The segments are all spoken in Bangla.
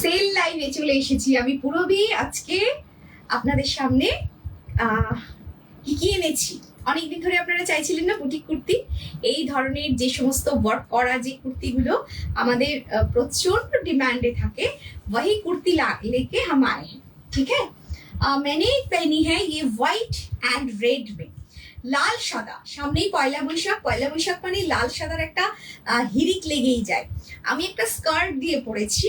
সেল লাইভে চলে এসেছি আমি পুরবী। আজকে আপনাদের সামনে কি এনেছি, অনেকদিন ধরে আপনারা চাইছিলেন না বুটিক কুর্তি, এই ধরনের যে সমস্ত ওয়ার্ক করা যে কুর্তিগুলো আমাদের প্রচন্ড ডিমান্ডে থাকে, वही कुर्ती लेके हम आए हैं। ठीक है, मैंने पहनी है ये व्हाइट एंड रेड में, লাল সাদা। সামনেই পয়লা বৈশাখ, পয়লা বৈশাখ মানে লাল সাদার একটা হিরিক লেগেই যায়। আমি একটা স্কার্ট দিয়ে পরেছি,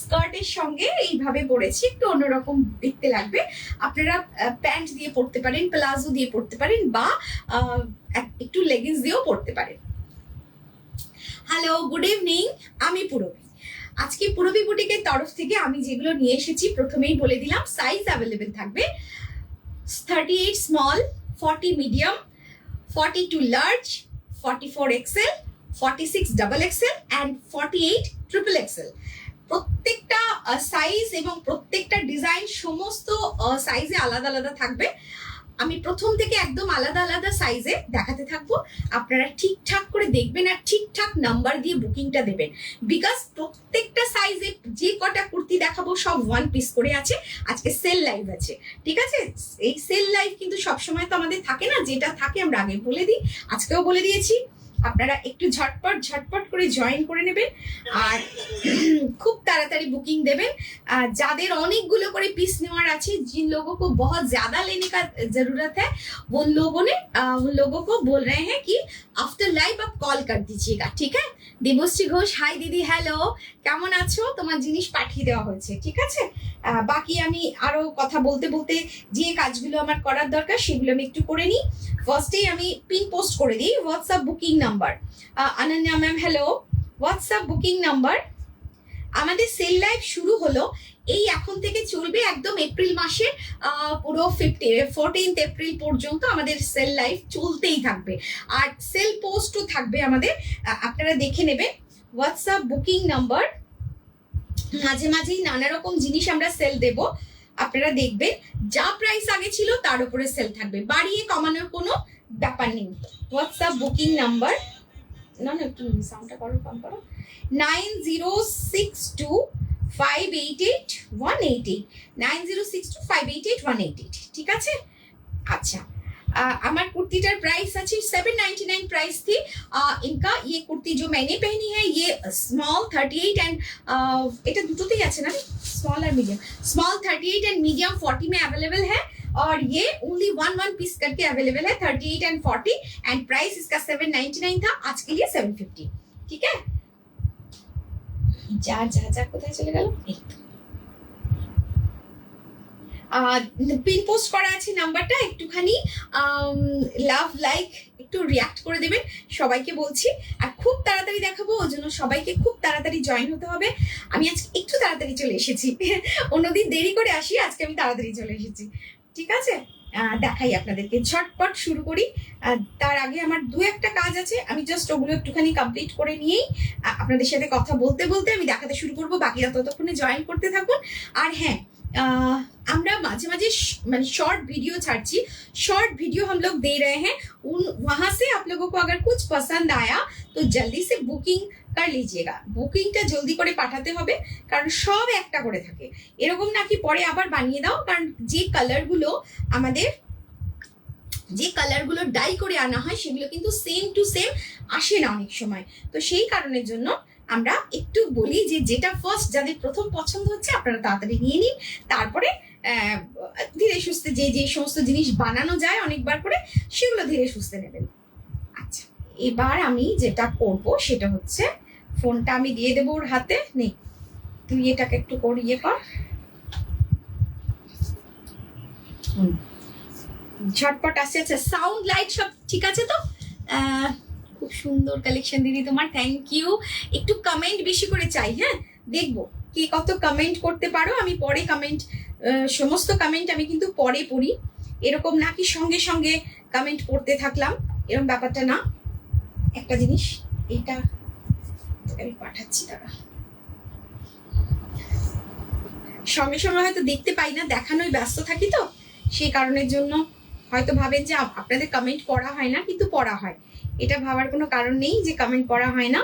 স্কার্টের সঙ্গে এইভাবে পরেছি, একটু অন্যরকম দেখতে লাগবে। আপনারা প্যান্ট দিয়ে পরতে পারেন, প্লাজো দিয়ে পরতে পারেন, বা একটু লেগিংস দিয়েও পরতে পারেন। হ্যালো, গুড ইভিনিং, আমি পুরবী। আজকে পুরবী বুটিকের তরফ থেকে আমি যেগুলো নিয়ে এসেছি প্রথমেই বলে দিলাম, সাইজ অ্যাভেলেবেল থাকবে 38 small, 40 medium, 42 large, 44 XL, 46 double XL and 48 triple XL. প্রত্যেকটা সাইজ এবং প্রত্যেকটা ডিজাইন সমস্ত সাইজে আলাদা আলাদা থাকবে। আমি প্রথম থেকে একদম আলাদা আলাদা সাইজে দেখাতে থাকবো, আপনারা ঠিকঠাক করে দেখবেন আর ঠিকঠাক নাম্বার দিয়ে বুকিংটা দেবেন। বিকজ প্রত্যেকটা সাইজে যে কটা কুর্তি দেখাবো সব ওয়ান পিস করে আছে। আজকে সেল লাইভ আছে, ঠিক আছে? এই সেল লাইভ কিন্তু সবসময় তো আমাদের থাকে না, যেটা থাকে আমরা আগে বলে দিই, আজকেও বলে দিয়েছি। আপনারা একটু ঝটপট করে জয়েন করে নেবেন আর খুব তাড়াতাড়ি বুকিং দেবেন। যাদের অনেকগুলো করে পিস নেওয়ার আছে, जिन लोगों को बहुत ज्यादा लेने का जरूरत है, उन लोगों को बोल रहे हैं कि आफ्टर लाइव आप कॉल कर दीजिएगा, ठीक है? দেবশ্রী ঘোষ, হাই দিদি, হ্যালো, কেমন আছো? তোমার জিনিস পাঠিয়ে দেওয়া হয়েছে, ঠিক আছে? বাকি আমি আরো কথা বলতে বলতে যে কাজগুলো আমার করার দরকার সেগুলো আমি একটু করে নিই। ফার্স্টেই আমি পিন পোস্ট করে দিই WhatsApp booking number. Ananya ma'am, hello, WhatsApp booking number. আমাদের সেল লাইভ শুরু হলো, এই এখন থেকে চলবে একদম এপ্রিল মাসের পুরো 14th এপ্রিল পর্যন্ত আমাদের সেল লাইভ চলতেই থাকবে। আর সেল পোস্টও থাকবে আমাদের, আপনারা দেখে নেবেন। হোয়াটসঅ্যাপ বুকিং নাম্বার, মাঝে মাঝেই নানা রকম জিনিস আমরা সেল দেব, আপনারা দেখবেন। যা প্রাইস আগে ছিল তার উপরে সেল থাকবে, বাড়িয়ে কমানোর কোনো ব্যাপার নেই। হোয়াটসঅ্যাপ বুকিং নাম্বার, না একটু সাউন্ডটা করো, কম করো, 9062588188, 9062588188, ঠিক আছে? আচ্ছা, আমার কুर्तीটার প্রাইস আছে 799 प्राइस थी। इनका ये कुर्ती जो मैंने पहनी है ये स्मॉल 38 एंड এটা দুটোতেই আছে না, स्मॉल और मीडियम, स्मॉल 38 एंड मीडियम 40 में अवेलेबल है, और ये ओनली वन पीस करके अवेलेबल है 38 एंड 40, एंड प्राइस इसका 799 था, आज के लिए 750, ठीक है? जा जा जा কোথায় চলে গেল? পিন পোস্ট করা আছে নাম্বারটা, একটুখানি লাভ লাইক একটু রিয়াক্ট করে দেবেন, সবাইকে বলছি। আর খুব তাড়াতাড়ি দেখাবো, ওই জন্য সবাইকে খুব তাড়াতাড়ি জয়েন হতে হবে। আমি আজকে একটু তাড়াতাড়ি চলে এসেছি, অন্যদিন দেরি করে আসি, আজকে আমি তাড়াতাড়ি চলে এসেছি, ঠিক আছে? দেখাই আপনাদেরকে, ঝটপট শুরু করি। তার আগে আমার দু একটা কাজ আছে, আমি জাস্ট ওগুলো একটুখানি কমপ্লিট করে নিয়েই আপনাদের সাথে কথা বলতে বলতে আমি দেখাতে শুরু করবো। বাকিরা ততক্ষণে জয়েন করতে থাকুন। আর হ্যাঁ, আমরা মাঝে মাঝে মানে शॉर्ट वीडियो ছাড়ছি, शॉर्ट वीडियो हम लोग दे रहे हैं, वहां से आप लोगों को अगर कुछ पसंद आया तो जल्दी से बुकिंग कर लीजिएगा। বুকিংটা জলদি করে পাঠাতে হবে, কারণ সব একটা করে থাকে, এরকম নাকি পরে আবার বানিয়ে দাও। কারণ যে কালারগুলো ডাই করে আনা হয় সেগুলো কিন্তু সেম টু সেম আসে না অনেক সময়। তো সেই কারণের জন্য আমরা একটু বলি যে যেটা ফার্স্ট যাদের প্রথম পছন্দ হচ্ছে আপনারা তাড়াতাড়ি নিয়ে নিন, তারপরে ধীরে সুস্থে যে সমস্ত জিনিস বানানো যায় অনেকবার করে সেগুলো ধীরে সুস্থে নেবেন। আচ্ছা, এবার আমি যেটা করব সেটা হচ্ছে, ফোনটা আমি দিয়ে দেবো ওর হাতে, নেই তুই এটাকে একটু ইয়ে কর, ঝটপট আসছে। আচ্ছা, সাউন্ড লাইট সব ঠিক আছে তো? খুব সুন্দর কালেকশন দিদি তোমার, থ্যাংক ইউ। একটু কমেন্ট বেশি করে চাই, হ্যাঁ, দেখবো কে কত কমেন্ট করতে পারো। আমি পরে কমেন্ট, সমস্ত কমেন্ট আমি কিন্তু পরে পড়ি, এরকম না কি সঙ্গে সঙ্গে কমেন্ট পড়তে থাকলাম, এরকম ব্যাপারটা না। একটা জিনিস, এইটা আমি পাঠাচ্ছি, তারা সঙ্গে সঙ্গে হয়তো দেখতে পাই না, দেখানোই ব্যস্ত থাকি, তো সেই কারণের জন্য হয়তো ভাবেন যে আপনাদের কমেন্ট পড়া হয় না, কিন্তু পড়া হয়। এটা ভাবার কোনো কারণ নেই যে কমেন্ট পড়া হয় না।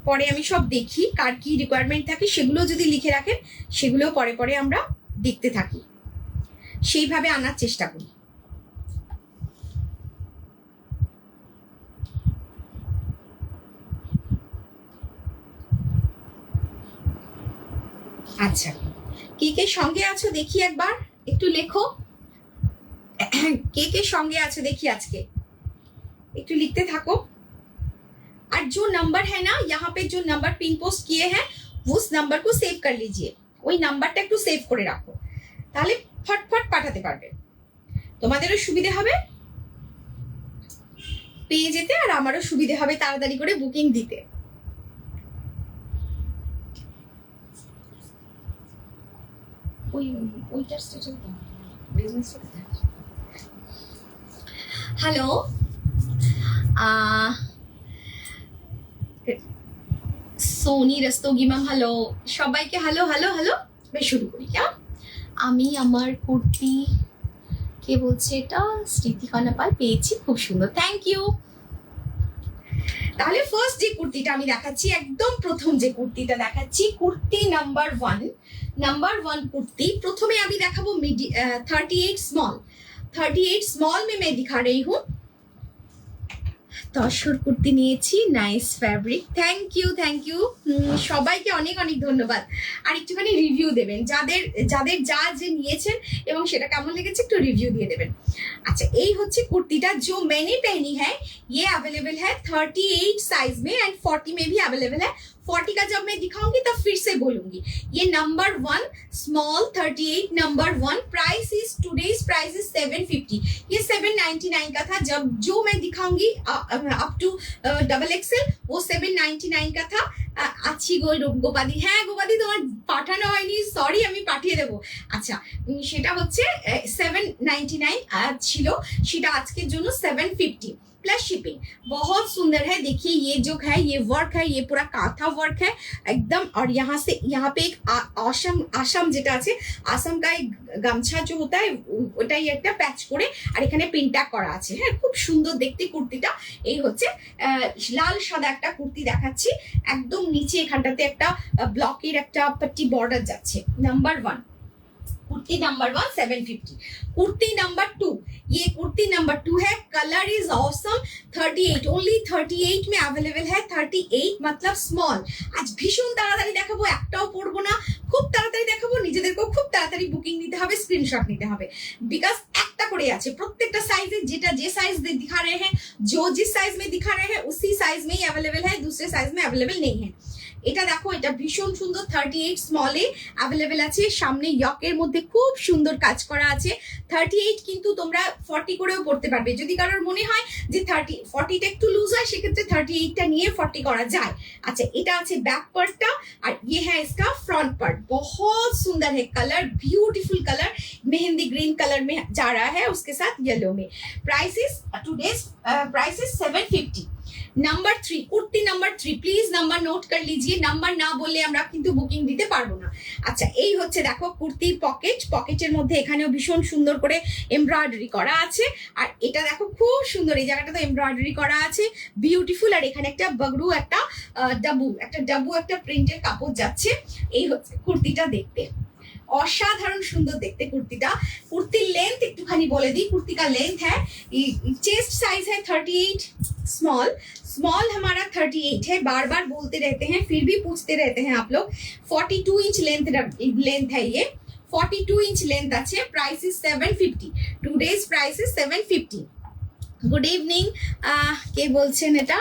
পরে আমি সব দেখি কার কি রিকোয়ারমেন্ট থাকে, সেগুলো যদি লিখে রাখেন সেগুলো পরে পরে আমরা দেখতে থাকি, সেইভাবে আনার চেষ্টা করি। আচ্ছা, কে কে সঙ্গে আছো দেখি একবার, একটু লেখো। কে কে সঙ্গে আছো দেখি, আজকে একটু लिखते থাকো। और जो नंबर है ना यहाँ पे जो नंबर पिन पोस्ट किए हैं उस नंबर को सेव कर लीजिए, ওই নাম্বারটা একটু সেভ করে রাখো, তাহলে ফটফট পাঠাতে পারবে, তোমাদেরও সুবিধা হবে পেয়ে যেতে, আর আমারও সুবিধা হবে তাড়াতাড়ি করে বুকিং দিতে। ওইটার স্টেটাস দাও, business status. Hello, Soni Rastogi ma'am, hello সবাইকে, হ্যালো হ্যালো হ্যালো। বেশ, শুরু করি। আমি আমার কুর্তি, কে বলছে এটা? স্মৃতিকানা পাল, পেয়েছি, খুব সুন্দর, থ্যাংক ইউ। তাহলে ফার্স্ট যে কুর্তিটা আমি দেখাচ্ছি, একদম প্রথম যে কুর্তিটা দেখাচ্ছি, কুর্তি নাম্বার वन कुर्ती। প্রথমে আমি দেখাবো 38 स्मॉल में मैं दिखा रही हूँ। তসর কুর্তি নিয়েছি, নাইস ফ্যাব্রিক, থ্যাংক ইউ সবাইকে অনেক অনেক ধন্যবাদ। আর একটুখানি রিভিউ দেবেন, যাদের যাদের যা যে নিয়েছেন এবং সেটা কেমন লেগেছে একটু রিভিউ দিয়ে দেবেন। अच्छा, এই হচ্ছে কুর্তিটা, जो मैंने पहनी है ये अवेलेबल है 38 साइज में एंड 40 में भी अवेलेबल है। 40 का जब मैं दिखाऊंगी तब फिर से बोलूंगी। ये number 1 small 38 number 1, price is today's price is 750। ये 799 का था, जब जो मैं दिखाऊंगी अप टू डबल एक्सएल वो 799 का था। अच्छी গোপাদি, হ্যাঁ গোপাদি তোমার পাঠানো হয়নি, সরি, আমি পাঠিয়ে দেবো। আচ্ছা, সেটা হচ্ছে 799 ছিল, সেটা আজকের জন্য 750 प्लस शिपिंग। बहुत सुंदर है, देखिए ये जो है ये वर्क है, ये पूरा काथा वर्क है एकदम। और यहाँ से यहाँ पे एक आसम যেটা আছে, आसम का एक গামছা जो होता है ওটাই একটা প্যাচ করে আর এখানে প্রিন্ট করা আছে। হ্যাঁ, খুব সুন্দর দেখতে কুর্তিটা। এই হচ্ছে লাল সাদা একটা কুর্তি দেখাচ্ছি, একদম নিচে এখানটাতে একটা ব্লকের একটা পট্টি বর্ডার যাচ্ছে। Number 1 kurti number 1 750। Kurti number 2, ये कुर्ती नंबर 2 है, कलर इज ऑसम। 38 ओनली 38 में अवेलेबल है। 38 मतलब स्मॉल। आज ভীষণ তাড়াতাড়ি দেখাবো, একটাও পড়বো না, খুব তাড়াতাড়ি দেখাবো, নিজেদেরকেও খুব তাড়াতাড়ি বুকিং নিতে হবে, স্ক্রিনশট নিতে হবে, বিকজ একটা করে আছে প্রত্যেকটা সাইজে, যেটা যে साइज दिखा रहे हैं, जो जिस साइज में दिखा रहे हैं उसी साइज में ही अवेलेबल है, दूसरे साइज में अवेलेबल नहीं है। এটা দেখো, এটা ভীষণ সুন্দর, 38 স্মলে অ্যাভেলেবেল আছে, সামনে ইয়কের মধ্যে খুব সুন্দর কাজ করা আছে। 38 কিন্তু তোমরা 40 করেও পড়তে পারবে, যদি কারোর মনে হয় যে 40টা একটু লুজ হয়, সেক্ষেত্রে 38টা নিয়ে 40 করা যায়। अच्छा, এটা আছে ব্যাক পার্টটা, আর ये है इसका फ्रंट पार्ट, बहुत सुंदर है, colour beautiful colour, mehndi green colour में जा रहा है, उसके साथ येलो में। Price is today's price is 750। Number 3, kurti number 3, please number note কর লিজিয়ে, নাম্বার না বললে আমরা কিন্তু বুকিং দিতে পারবো না। আচ্ছা, এই হচ্ছে দেখো কুর্তির পকেটের মধ্যে এখানেও ভীষণ সুন্দর করে এমব্রয়ডারি করা আছে, আর এটা দেখো খুব সুন্দর, এই জায়গাটাতে এমব্রয়ডারি করা আছে, বিউটিফুল। আর এখানে একটা বগরু, একটা ডাবু একটা প্রিন্টের কাপড় যাচ্ছে। এই হচ্ছে কুর্তিটা দেখতে, অসাধারণ সুন্দর দেখতে কুর্তিটা। কুর্তির লেंथ একটুখানি বলে দিই, কুर्ती का लेंथ है, चेस्ट साइज है 38 स्मॉल हमारा 38 है, बार बार बोलते रहते हैं फिर भी पूछते रहते हैं आप लोग। 42 इंच लेंथ है ये, 42 इंच लेंथ আছে। Price is 750, today's price is 750। Good evening, কে বলছেন এটা?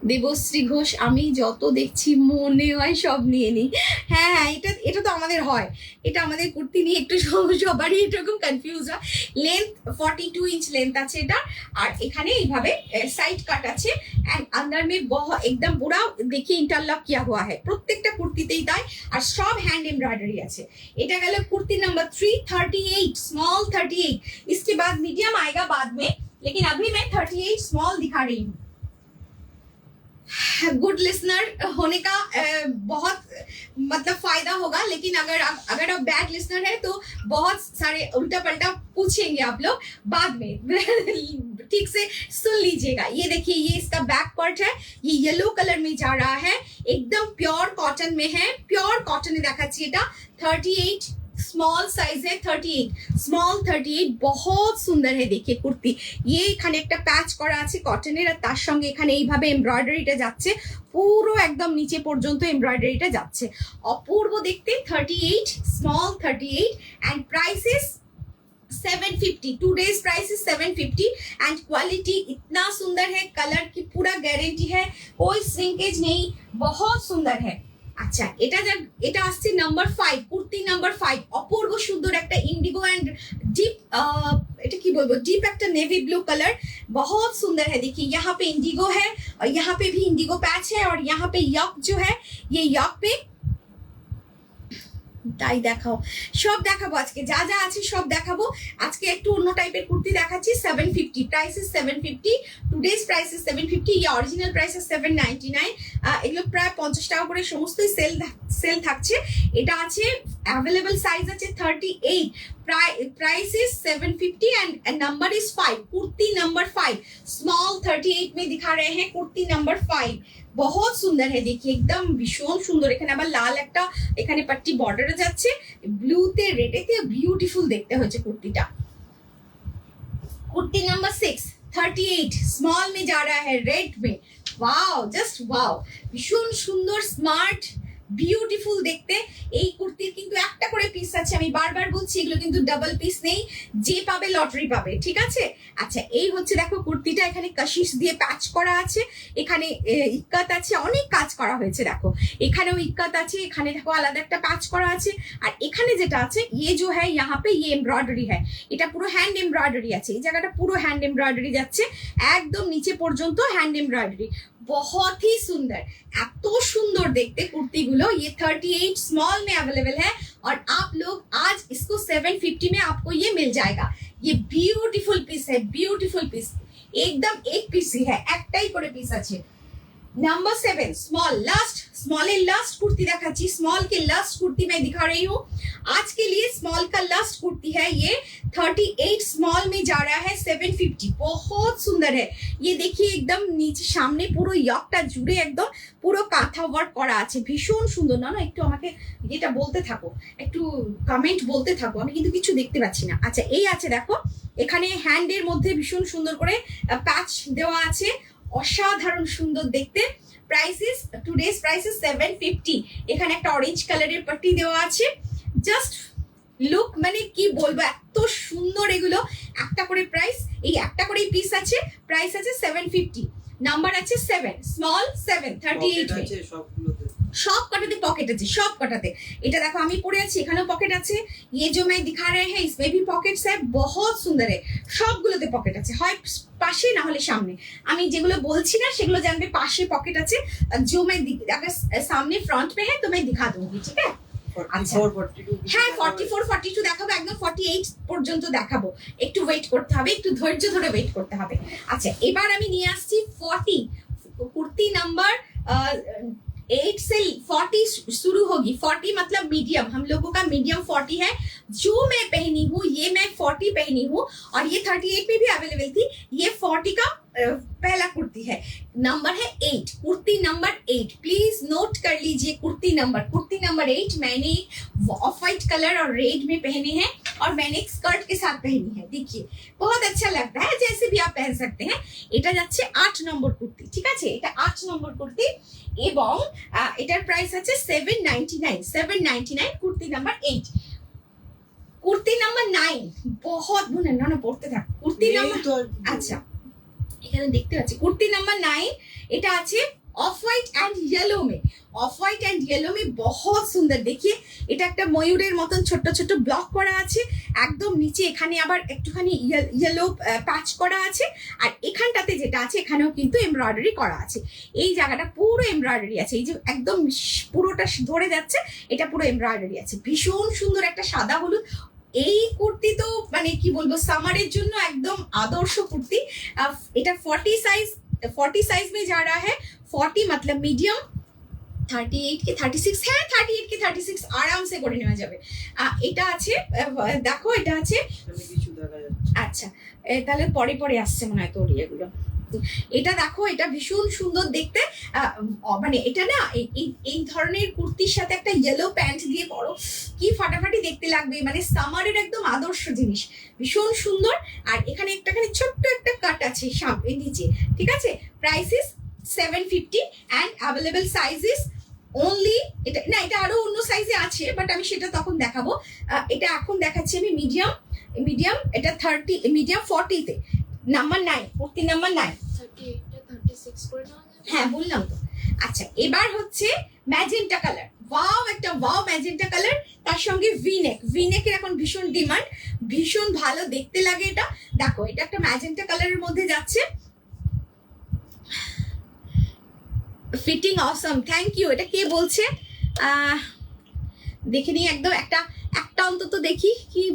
দেবশ্রী ঘোষ, আমি যত দেখছি মনে হয় সব নিয়ে নিই। হ্যাঁ হ্যাঁ, এটা তো আমাদের হয়, এটা আমাদের কুর্তি নিয়ে একটু সবারই এরকম কনফিউজ হয়। লেন্থ 42 इंच लेंथ আছে এটা, আর এখানে এইভাবে সাইড কাট আছে, এন্ড अंदर में बहुत एकदम पूरा देखिए इंटरलॉक किया हुआ है, প্রত্যেকটা কুর্তিতেই তাই, আর সব হ্যান্ড এমব্রয়ডারি আছে। এটা গেল কুর্তি নাম্বার 3, 38 स्मॉल 38। इसके बाद मीडियम आएगा बाद में, लेकिन अभी मैं 38 स्मॉल दिखा रही हूँ। गुड लिसनर होने का बहुत मतलब फायदा होगा, लेकिन अगर आप बैड लिसनर है तो बहुत सारे उल्टा पल्टा पूछेंगे आप लोग बाद में। ठीक से सुन लीजिएगा। ये देखिए, ये इसका बैक पार्ट है, ये येलो कलर में जा रहा है, एकदम प्योर कॉटन में है, प्योर कॉटन দেখাচ্ছি এটা 38 स्मॉल साइज है, 38 स्मॉल 38 बहुत সুন্দর है। देखिए কুর্তি, ये এখানে একটা প্যাচ করা আছে কটনের, আর তার সঙ্গে এখানে এইভাবে এমব্রয়ডারিটা যাচ্ছে, পুরো একদম নিচে পর্যন্ত এমব্রয়ডারিটা যাচ্ছে, অপূর্ব দেখতে। 38 small 38 and price is 750। Today's price is 750 and quality इतना सुंदर है, कलर की पूरा गारंटी है, कोई श्रिंकेज नहीं, बहुत सुंदर है। আচ্ছা, এটা আসছে নাম্বার 5, কুর্তি নাম্বার 5, অপূর্ব সুন্দর একটা ইন্ডিগো এন্ড ডিপ, এটা কি বলবো, ডিপ একটা नेवी ब्लू कलर, बहुत सुंदर है। देखिए यहाँ पे इंडिगो है और यहाँ पे भी इंडिगो पैच है, और यहाँ पे यक जो है, ये यक पे তাই দেখাও, সব দেখাবো আজকে, যা যা আছে সব দেখাবো আজকে। একটু অন্য টাইপের কুর্তি দেখাচ্ছি। 750 price is 750, today's price is 750, ये অরিজিনাল প্রাইস ইজ 799। এগুলো প্রায় 50 টাকা করে সমস্তই সেল থাকছে। এটা আছে अवेलेबल साइज আছে 38, price is 750 and number is 5, kurti number 5 small 38 में दिखा रहे हैं, कुर्ती नंबर 5 बहुत सुंदर है। देखिए एकदम ভীষণ সুন্দর, এখানে আবার লাল একটা এখানে পাট্টি বর্ডারে যাচ্ছে, ব্লুতে রেডেতে বিউটিফুল দেখতে হয়েছে কুর্তিটা। कुर्ती नंबर 6 38 स्मॉल में जा रहा है, रेड में, वाओ जस्ट वाओ, ভীষণ সুন্দর স্মার্ট বিউটিফুল দেখতে। এই কুর্তির কিন্তু একটা করে পিস আছে, আমি বারবার বলছি এগুলো কিন্তু ডাবল পিস নেই, যে পাবে লটারি পাবে, ঠিক আছে। আচ্ছা, এই হচ্ছে দেখো কুর্তিটা, এখানে কাশিস দিয়ে প্যাচ করা আছে, এখানে ইক্কাত আছে, অনেক কাজ করা হয়েছে দেখো, এখানেও ইক্কাত আছে, এখানে দেখো আলাদা একটা প্যাচ করা আছে, আর এখানে যেটা আছে ये जो है यहाँ पे ये এমব্রয়ডারি है, এটা পুরো হ্যান্ড এমব্রয়ডারি আছে, এই জায়গাটা পুরো হ্যান্ড এমব্রয়ডারি যাচ্ছে একদম নিচে পর্যন্ত হ্যান্ড এমব্রয়ডারি, बहुत ही सुंदर, এত সুন্দর দেখতে কুর্তিগুলো। ये 38 स्मॉल में अवेलेबल है और आप लोग आज इसको 750 में आपको ये मिल जाएगा। ये ब्यूटीफुल पीस है, ब्यूटीफुल पीस, एकदम एक पीस ही है, একটাই করে পিস আছে। नंबर 7 स्मॉल लास्ट, स्मॉल ए लास्ट कुर्ती दिखाची, स्मॉल के लास्ट कुर्ती मैं दिखा रही हूँ आज के लिए। स्मॉल का लास्ट कुर्ती है, ये 38 स्मॉल में जा रहा है 750, बहुत सुंदर है। ये देखिए एकदम नीचे সামনে পুরো ইয়কটা জুড়ে একদম পুরো কাঁথা ওয়ার্ক করা আছে, ভীষণ সুন্দর। না একটু আমাকে এটা বলতে থাকো, একটু কমেন্ট বলতে থাকো, আমি কিন্তু কিছু দেখতে পাচ্ছি না। আচ্ছা, এই আছে দেখো, এখানে হ্যান্ডের মধ্যে ভীষণ সুন্দর করে প্যাচ দেওয়া আছে, অসাধারণ সুন্দর দেখতে। Price is today's price is 750। এখানে একটা অরেঞ্জ কালারের পাট্টি দেওয়া আছে, জাস্ট লুক, মানে কি বলবো, এত সুন্দর এগুলো। একটা করে প্রাইস, এই একটা করে পিস আছে, প্রাইস আছে 750, নাম্বার আছে 7 স্মল 7 38 আছে সবগুলোতে, সব কটাতে পকেট আছে, সব কটাতে। এটা দেখো আমি পরে আছি, এখানেও পকেট আছে, ये जो मैं दिखा रहे हैं इसमें भी पॉकेट्स है, बहुत सुंदर है, সবগুলোতে পকেট আছে, হয় পাশে না হলে সামনে। আমি যেগুলো বলছি না সেগুলো জানবে পাশে পকেট আছে, जो मैं अगर सामने फ्रंट में है तो मैं दिखा दूंगी, ठीक है। হ্যাঁ 44 42 দেখাবো, একদম 48 পর্যন্ত দেখাবো, একটু ওয়েট করতে হবে, একটু ধৈর্য ধরে ওয়েট করতে হবে। আচ্ছা, এবার আমি নিয়ে আসছি 40 कुर्ती नंबर 8 से 40 शुरू होगी। 40 मतलब मीडियम, हम लोगों का मीडियम 40 है, जो मैं पहनी हूँ ये मैं 40 पहनी हूँ, और ये 38 में भी अवेलेबल थी। ये 40 का पहला कुर्ती है, नंबर है 8, कुर्ती नंबर 8, प्लीज नोट कर लीजिए कुर्ती नंबर 8 मैंने ऑफ व्हाइट कलर और रेड में पहने हैं, और मैंने एक स्कर्ट के साथ पहनी है। देखिए बहुत अच्छा लगता है, जैसे भी आप पहन सकते हैं। এটা যাচ্ছে 8 নম্বর কুর্তি, ঠিক আছে, এটা 8 নম্বর কুর্তি, এবং এটার প্রাইস আছে 799 কুর্তি নাম্বার 8। কুর্তি নাম্বার 9 बहुत না পড়তে থাক, কুর্তি নাম্বার, আচ্ছা এখানে দেখতে পাচ্ছি কুর্তি নাম্বার 9, এটা আছে ऑफ व्हाइट एंड येलो में, ऑफ व्हाइट एंड येलो में बहुत सुंदर। देखिए এটা একটা ময়ূরের মতন ছোট ছোট ব্লক করা আছে, একদম নিচে এখানে আবার একটুখানি ইয়েলো প্যাচ করা আছে, আর এখানটাতে যেটা আছে এখানেও কিন্তু এমব্রয়ডারি করা আছে, এই জায়গাটা পুরো এমব্রয়ডারি আছে, এই যে একদম পুরোটা ধরে যাচ্ছে, এটা পুরো এমব্রয়ডারি আছে, ভীষণ সুন্দর একটা সাদা হলুদ। এই কুর্তি তো মানে কি বলবো, সামারের জন্য একদম আদর্শ কুর্তি। এটা 40 साइज में जा रहा है, 40 मतलब मीडियम, 38 কি 36, হ্যাঁ 38 কি 36 আরামসে করে নেওয়া যাবে। এটা আছে, দেখো এটা আছে কিছু দেখা যাচ্ছে। আচ্ছা তাহলে পরে পরে আসছে মনে হয় তোর ইয়েগুলো। এটা দেখো, এটা ভীষণ সুন্দর দেখতে, মানে এটা না এই ধরনের কুর্তির সাথে একটা ইয়েলো প্যান্ট দিয়ে পরো, কি ফাটাফাটি দেখতে লাগবে, মানে সামারের একদম আদর্শ জিনিস, ভীষণ সুন্দর। আর এখানে একটাখানি ছোট্ট একটা কাট আছে সামনে নিচে, ঠিক আছে। Price is 750 and available size is only, এটা না এটা আরো অন্য সাইজে আছে বাট আমি সেটা তখন দেখাবো। এটা এখন দেখাচ্ছি আমি মিডিয়াম, এটা 30, মিডিয়াম 40 তে, নাম্বার 9, কুর্তি নাম্বার 9। 36 করে নেওয়া যাবে? হ্যাঁ বললাম তো। আচ্ছা এবার হচ্ছে ম্যাজেন্টা কালার, ওয়াও একটা ওয়াও ম্যাজেন্টা কালার, তার সঙ্গে ভিনেকের এখন ভীষণ ডিমান্ড, ভীষণ ভালো দেখতে লাগে এটা। দেখো এটা একটা ম্যাজেন্টা কালারের মধ্যে যাচ্ছে, ফিটিং অসম, থ্যাংক ইউ। এটা কে বলছে দেখে নিই একদম, একটা অন্তত দেখি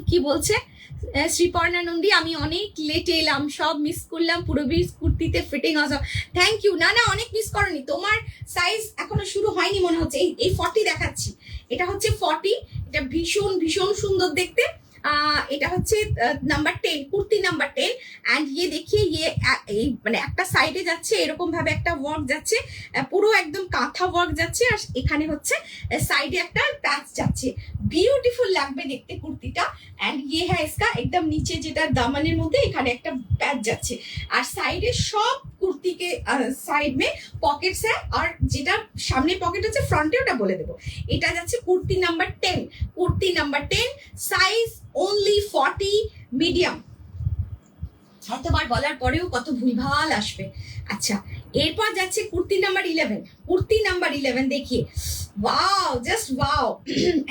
কি বলছে। শ্রীপর্ণা নন্দী, আমি অনেক লেটে এলাম, সব মিস করলাম, পুরোবির কুর্তিতে ফিটিং অসম, থ্যাংক ইউ। না অনেক মিস করনি, তোমার সাইজ এখনো শুরু হয়নি মনে হচ্ছে, এই 40 দেখাচ্ছি, এটা হচ্ছে 40, এটা ভীষণ ভীষণ সুন্দর দেখতে। এটা হচ্ছে নাম্বার 10, কুর্তি নাম্বার 10। অ্যান্ড ইয়ে দেখিয়ে এই মানে একটা সাইডে যাচ্ছে এরকম ভাবে একটা ওয়ার্ক যাচ্ছে, পুরো একদম কাঁথা ওয়ার্ক যাচ্ছে, আর এখানে হচ্ছে সাইডে একটা প্যাচ যাচ্ছে, বিউটিফুল লাগবে দেখতে কুর্তিটা। অ্যান্ড ইয়ে হ্যাঁ ইসকা একদম নিচে যেটা দামানের মধ্যে এখানে একটা প্যাচ যাচ্ছে, আর সাইডে সব কুর্তি के साइड में पॉकेट्स है, और যেটা সামনে পকেট আছে ফ্রন্টে ওটা বলে দেবো। এটা যাচ্ছে kurti number 10, kurti number 10, size only 40, medium. এতবার বলার পরেও কত ভুলভাল আসবে। আচ্ছা এরপর যাচ্ছে কুর্তি নাম্বার 11, কুর্তি নাম্বার 11 দেখিয়ে, ওয়াও জাস্ট ওয়াও,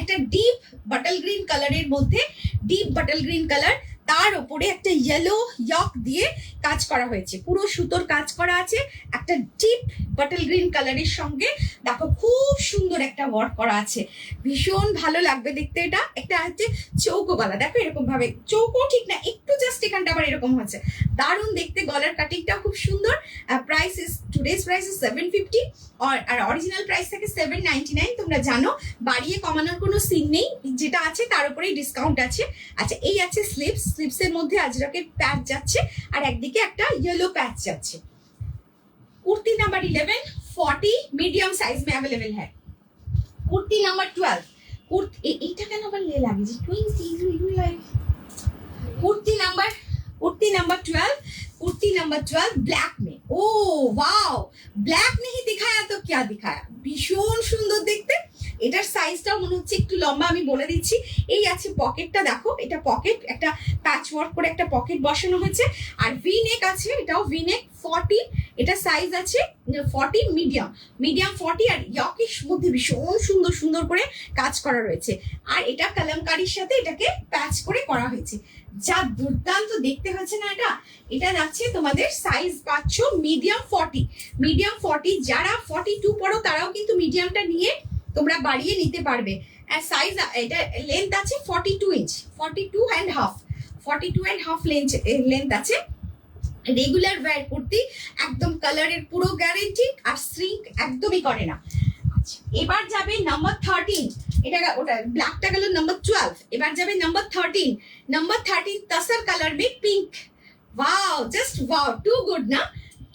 একটা ডিপ বাটল গ্রিন কালারের মধ্যে, ডিপ বাটল গ্রিন কালার, তার উপরে একটা ইয়েলো ইয়ক দিয়ে কাজ করা হয়েছে, পুরো সুতোর কাজ করা আছে, একটা ডিপ বাটল গ্রিন কালারের সঙ্গে দেখো খুব সুন্দর একটা ওয়ার্ক করা আছে, ভীষণ ভালো লাগবে দেখতে। এটা একটা হচ্ছে চৌকো গলা, দেখো এরকম ভাবে, চৌকো ঠিক না একটু জাস্ট এখানটা আবার এরকম হচ্ছে, দারুণ দেখতে, গলার কাটিংটা খুব সুন্দর। Price is today's price is 750, আর অরিজিনাল প্রাইস থাকে 799, তোমরা জানো বাড়িয়ে কমানোর কোনো সিন নেই, যেটা আছে তার উপরেই ডিসকাউন্ট আছে। আচ্ছা এই আছে স্লিপসের মধ্যে আজরাকের প্যাচ যাচ্ছে, আর একদিকে একটা ইয়েলো প্যাচ যাচ্ছে। कुर्ती नंबर 11 40 मीडियम साइज में अवेलेबल है। कुर्ती नंबर 12, এইটা কেন আবার লে লাগে যে টুইন্স ইগুলো লাগে। Kurti number 12, kurti number 12 black में, ओ वाओ, ब्लैक नहीं दिखाया तो क्या दिखाया, ভীষণ সুন্দর দেখতে। এটার সাইজটাও মনে হচ্ছে একটু লম্বা, আমি বলে দিচ্ছি। এই আছে পকেটটা, দেখো এটা পকেট, একটা প্যাচ ওয়ার্ক করে একটা পকেট বসানো হয়েছে, আর ভি নেক আছে, এটাও ভি নেক 40, এটা সাইজ আছে 40, মিডিয়াম 40, আর ইয়কের মধ্যে ভীষণ সুন্দর সুন্দর করে কাজ করা রয়েছে, আর এটা কালামকারীর সাথে এটাকে প্যাচ করে করা হয়েছে, যা দুর্দান্ত দেখতে হয়েছে না এটা। এটা যাচ্ছে তোমাদের সাইজ পাচ্ছ মিডিয়াম 40, যারা 42 পড়ো তারাও কিন্তু মিডিয়ামটা নিয়ে তোমরা বাড়িয়ে নিতে পারবে। আর সাইজ এটা লেন্থ আছে 42 ইঞ্চ, 42 and half লেন্থ আছে। রেগুলার ওয়্যার কুর্তি, একদম কালারের পুরো গ্যারেন্টি, আর শ্রিঙ্ক একদমই করে না। আচ্ছা এবার যাবে নাম্বার 13, এটা ওটা ব্ল্যাকটা গেল নাম্বার 12, এবার যাবে নাম্বার 13 তসর কালার মে pink, wow just wow, too good না,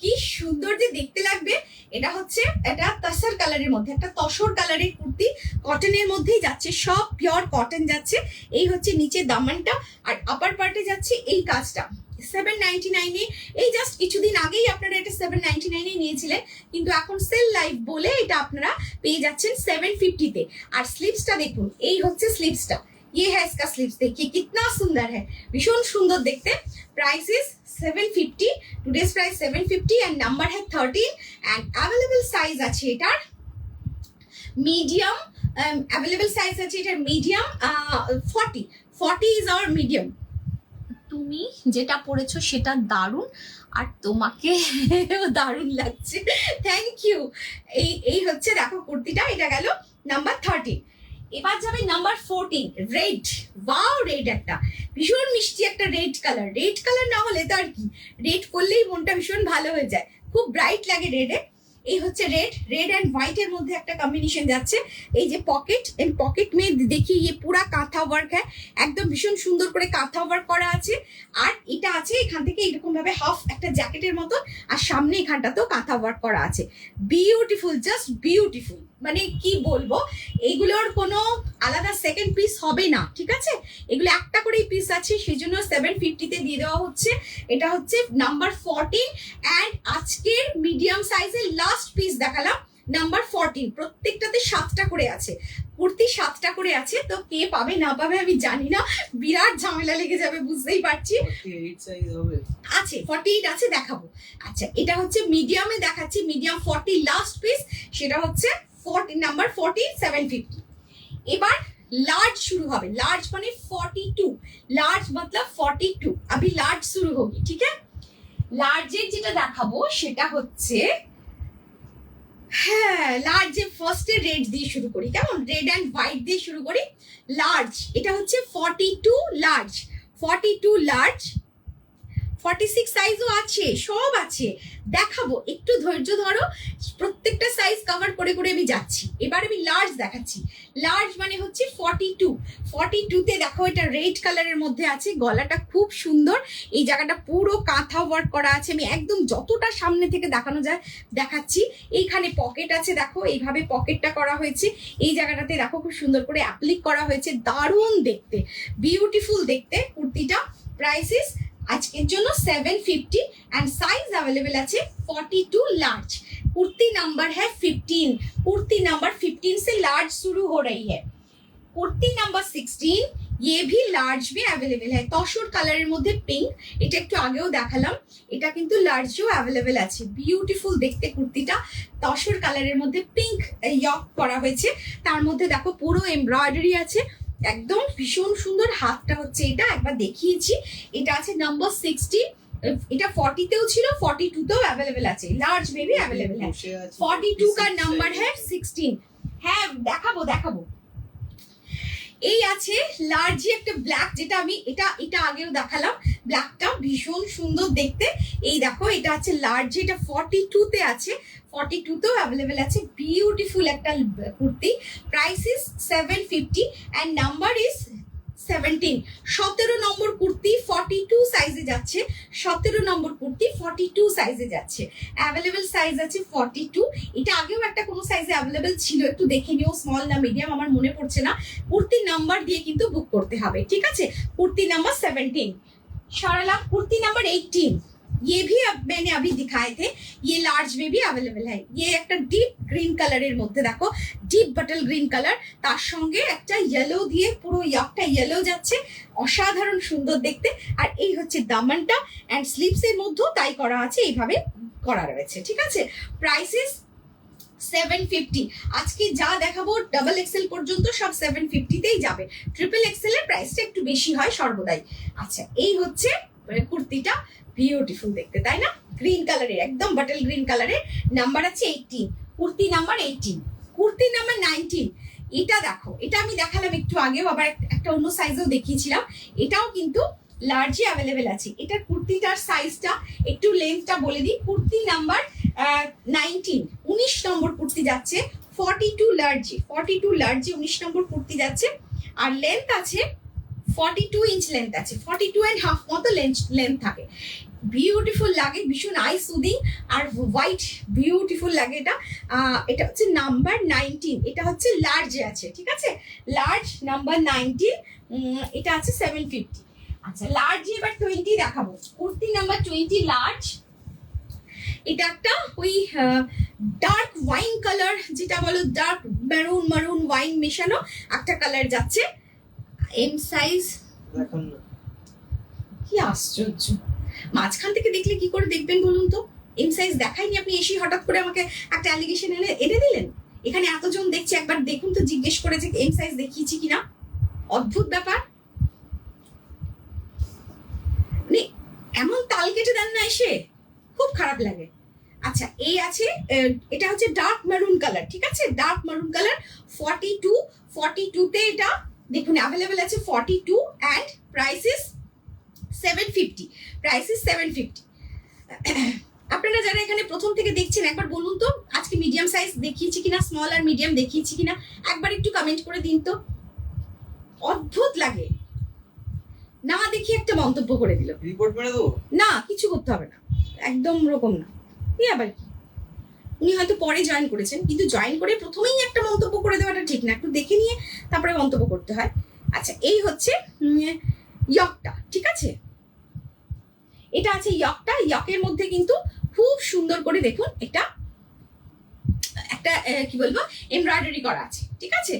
কি সুন্দর যে দেখতে লাগবে। এটা হচ্ছে এটা তসর কালারের মধ্যে, একটা তসর কালারের কুর্তি, কটনের মধ্যেই যাচ্ছে, সব পিওর কটন যাচ্ছে। এই হচ্ছে নিচে দামানটা, আর আপার পার্টে যাচ্ছে এই কাজটা 799 এ। এই জাস্ট কিছুদিন আগেই আপনারা এটা 799 এ নিয়েছিলেন, কিন্তু এখন সেল লাইভ বলে এটা আপনারা পেয়ে যাচ্ছেন 750 তে। আর স্লিভসটা দেখুন, এই হচ্ছে স্লিভসটা, ये है इसका स्लीव्स, देखिए कितना सुंदर है, भीषण सुंदर देखते। Price is 750, today's price 750, and number है 13, एंड अवेलेबल साइज আছে এটার মিডিয়াম, अवेलेबल साइज আছে এটার মিডিয়াম 40 ইজ আওয়ার মিডিয়াম। তুমি যেটা পরেছো সেটা দারুণ, আর তোমাকে দারুণ লাগছে, থ্যাংক ইউ। এই হচ্ছে দেখো কুর্তিটা, এটা গেল নাম্বার 13। এবার যাবে নাম্বার 14, রেড, ওয়াও রেড, একটা ভীষণ মিষ্টি একটা রেড কালার না হলে তো আর কি, রেড করলেই মনটা ভীষণ ভালো হয়ে যায়, খুব ব্রাইট লাগে রেডে। এই হচ্ছে রেড एंड व्हाइट এর মধ্যে একটা কম্বিনেশন যাচ্ছে। এই যে পকেট এন্ড পকেট में देखिए ये पूरा কাঁথা ওয়ার্ক है, একদম ভীষণ সুন্দর করে কাঁথা ওয়ার্ক করা আছে। আর এটা আছে এখান থেকে এরকম ভাবে হাফ একটা জ্যাকেটের মতো, আর সামনে এখানটাতেও কাঁথা ওয়ার্ক করা আছে। বিউটিফুল, জাস্ট বিউটিফুল, মানে কি বলবো, এইগুলোর কোনো আলাদা সেকেন্ড পিস হবে না, ঠিক আছে? এগুলো একটা করেই পিস আছে, সেই জন্য 750 তে দিয়ে দেওয়া হচ্ছে। এটা হচ্ছে নাম্বার 14 এন্ড আজকের মিডিয়াম সাইজের লাস্ট পিস দেখালাম নাম্বার 14। প্রত্যেকটাতে 7টা করে আছে, কুর্তি 7টা করে আছে। তো কে পাবে না পাবে আমি জানি না, বিরাট ঝামেলা লেগে যাবে বুঝতেই পারছি। 48 সাইজ হবে, আছে 48 আছে, দেখাবো। আচ্ছা এটা হচ্ছে মিডিয়ামে দেখাচ্ছি, মিডিয়াম 40 লাস্ট পিস, সেটা হচ্ছে 40 নাম্বার 40 750। এবার लार्ज शुरू হবে, लार्ज মানে 42, लार्ज मतलब 42। अभी लार्ज शुरू होगी, ठीक है? লার্জের যেটা দেখাবো সেটা হচ্ছে, হ্যাঁ লার্জের ফার্স্টে রেড দিয়ে শুরু করি, কেমন? রেড এন্ড হোয়াইট দিয়ে শুরু করি। লার্জ এটা হচ্ছে 42 লার্জ, 42 লার্জ, 46 সাইজও আছে, সব আছে, দেখাবো, একটু ধৈর্য ধরো, প্রত্যেকটা সাইজ কভার করে করে আমি যাচ্ছি। এবার আমি লার্জ দেখাচ্ছি। লার্জ মানে হচ্ছে 42, 42 তে দেখো এটা রেড কালারের মধ্যে আছে, গলাটা খুব সুন্দর, এই জায়গাটা পুরো কাঁথা ওয়ার্ক করা আছে। আমি একদম যতটা সামনে থেকে দেখানো যায় দেখাচ্ছি। এইখানে পকেট আছে, দেখো এইভাবে পকেটটা করা হয়েছে, এই জায়গাটাতে দেখো খুব সুন্দর করে অ্যাপ্লিক করা হয়েছে, দারুণ দেখতে, বিউটিফুল দেখতে কুর্তিটা। প্রাইসেস আজকের জন্য 750 एंड साइज अवेलेबल আছে 42 लार्ज। कुर्ती नंबर है 15, कुर्ती नंबर 15 से लार्ज शुरू हो रही है। कुर्ती नंबर 16 ये भी लार्ज में अवेलेबल है, তসর কালারের মধ্যে পিঙ্ক, এটা একটু আগেও দেখালাম, এটা কিন্তু লার্জও अवेलेबल আছে। বিউটিফুল দেখতে কুর্তিটা, তসর কালারের মধ্যে পিঙ্ক ইয়ক করা হয়েছে, তার মধ্যে দেখো পুরো এমব্রয়ডারি আছে, একদম ভীষণ সুন্দর। হাতটা হচ্ছে এটা একবার দেখিয়েছি, এটা আছে নাম্বার 60, এটা 40 তেও ছিল, 42 তেও अवेलेबल আছে, লার্জ में भी अवेलेबल है। 42 का नंबर है 16, হ্যাঁ দেখাবো দেখাবো। এই আছে লার্জি একটা ব্ল্যাক, যেটা আমি এটা আগেও দেখালাম, ব্ল্যাকটা ভীষণ সুন্দর দেখতে। এই দেখো এটা আছে লার্জ, এটা 42 তে আছে, 42 তেও अवेलेबल আছে, বিউটিফুল একটা kurti. Price is 750 and number is 17। 17 number kurti 42 সাইজে যাচ্ছে, 17 নম্বর কুর্তি 42 সাইজে যাচ্ছে, অ্যাভেলেবল সাইজ আছে 42। এটা আগেও একটা কোনো সাইজে অ্যাভেলেবল ছিল, একটু দেখে নিও, স্মল না মিডিয়াম আমার মনে পড়ছে না। কুর্তি নাম্বার দিয়ে কিন্তু বুক করতে হবে, ঠিক আছে? কুর্তি নাম্বার 17 সরালাম। কুর্তি নাম্বার 18, ये भी अब मैंने अभी दिखाए थे, ये लार्ज में भी अवेलेबल है। ये একটা ডিপ গ্রিন কালারের মধ্যে দেখো, ডিপ বাটল গ্রিন কালার, তার সঙ্গে একটা ইয়েলো দিয়ে পুরো ইয়াকটা ইয়েলো যাচ্ছে, অসাধারণ সুন্দর দেখতে। আর এই হচ্ছে দামানটা এন্ড স্লিভস এর মধ্যেও তাই করা আছে, এইভাবে করা রয়েছে, ঠিক আছে? প্রাইসেস 750। আজকে যা দেখাবো ডাবল এক্সেল পর্যন্ত সব 750 তেই যাবে, ট্রিপল এক্সেল এর প্রাইসটা একটু বেশি হয় সর্বদাই। আচ্ছা এই হচ্ছে কুর্তিটা, বিউটিফুল দেখতে, তাই না? গ্রিন কালারের, একদম বাটল গ্রিন কালারের, নাম্বার আছে 18, কুর্তি নাম্বার 18। কুর্তি নাম্বার 19, এটা দেখো, এটা আমি দেখালাম একটু আগেও, আবার একটা অন্য সাইজেও দেখিয়েছিলাম, এটাও কিন্তু লার্জে অ্যাভেলেবেল আছে। এটার কুর্তিটার সাইজটা একটু লেন্থটা বলে দিই, কুর্তি নাম্বার 19, 19 নম্বর কুর্তি যাচ্ছে, 42 লার্জে, 42 লার্জে 19 নম্বর কুর্তি যাচ্ছে। আর লেন্থ আছে 42 ইঞ্চ লেন্থ আছে, 42 এন্ড হাফ মতো লেন্থ থাকে। বিউটিফুল লাগে, ভীষণ I soothing, R white beautiful লাগে এটা। এটা হচ্ছে নাম্বার 19, এটা হচ্ছে লার্জে আছে, ঠিক আছে? লার্জ নাম্বার 19, এটা আছে 750। আচ্ছা লার্জ এবার 20 দেখাবো, কুর্তি নাম্বার 20 লার্জ। এটা একটা ওই ডার্ক ওয়াইন কালার, যেটা বলো ডার্ক মেরুন মারুন ওয়াইন মেশানো একটা কালার যাচ্ছে। এম সাইজ দেখুন না, কি আশ্চর্য, মাঝখান থেকে দেখলে কি করে দেখবেন বলুন তো? এম সাইজ দেখাইনি, আপনি এসে হঠাৎ করে আমাকে একটা অ্যালিগেশন এনে দিলেন। এখানে এতজন দেখছে, একবার দেখুন তো, জিজ্ঞেস করে যে এম সাইজ দেখিয়েছি কিনা। অদ্ভুত ব্যাপার, মানে এমন তাল কেটে দেন না এসে, খুব খারাপ লাগে। আচ্ছা এই আছে, এটা হচ্ছে ডার্ক মেরুন কালার, ঠিক আছে? ডার্ক মেরুন কালার 42 তে এটা দেখুন অ্যাভেলেবেল আছে 42 and price is 750, price is 750। আপনারা যারা এখানে প্রথম থেকে দেখছেন একবার বলুন তো আজকে মিডিয়াম সাইজ দেখিয়েছি কিনা, স্মল আর মিডিয়াম দেখিয়েছি কিনা, একবার একটু কমেন্ট করে দিন তো। অদ্ভুত লাগে, না দেখি একটা মন্তব্য করে দিল। রিপোর্ট করে দেবো? না, কিছু করতে হবে না, একদম ওরকম না। এই আবার কি, উনি হয়তো পরে জয়েন করেছেন, কিন্তু জয়েন করে প্রথমেই একটা মন্তব্য করে দেওয়াটা ঠিক না, একটু দেখে নিয়ে তারপরে মন্তব্য করতে হয়। আচ্ছা, এই হচ্ছে ইয়কটা, ঠিক আছে? এটা আছে ইয়কটা। ইয়কের মধ্যে কিন্তু খুব সুন্দর করে দেখুন একটা কি বলবো এমব্রয়ডারি করা আছে, ঠিক আছে?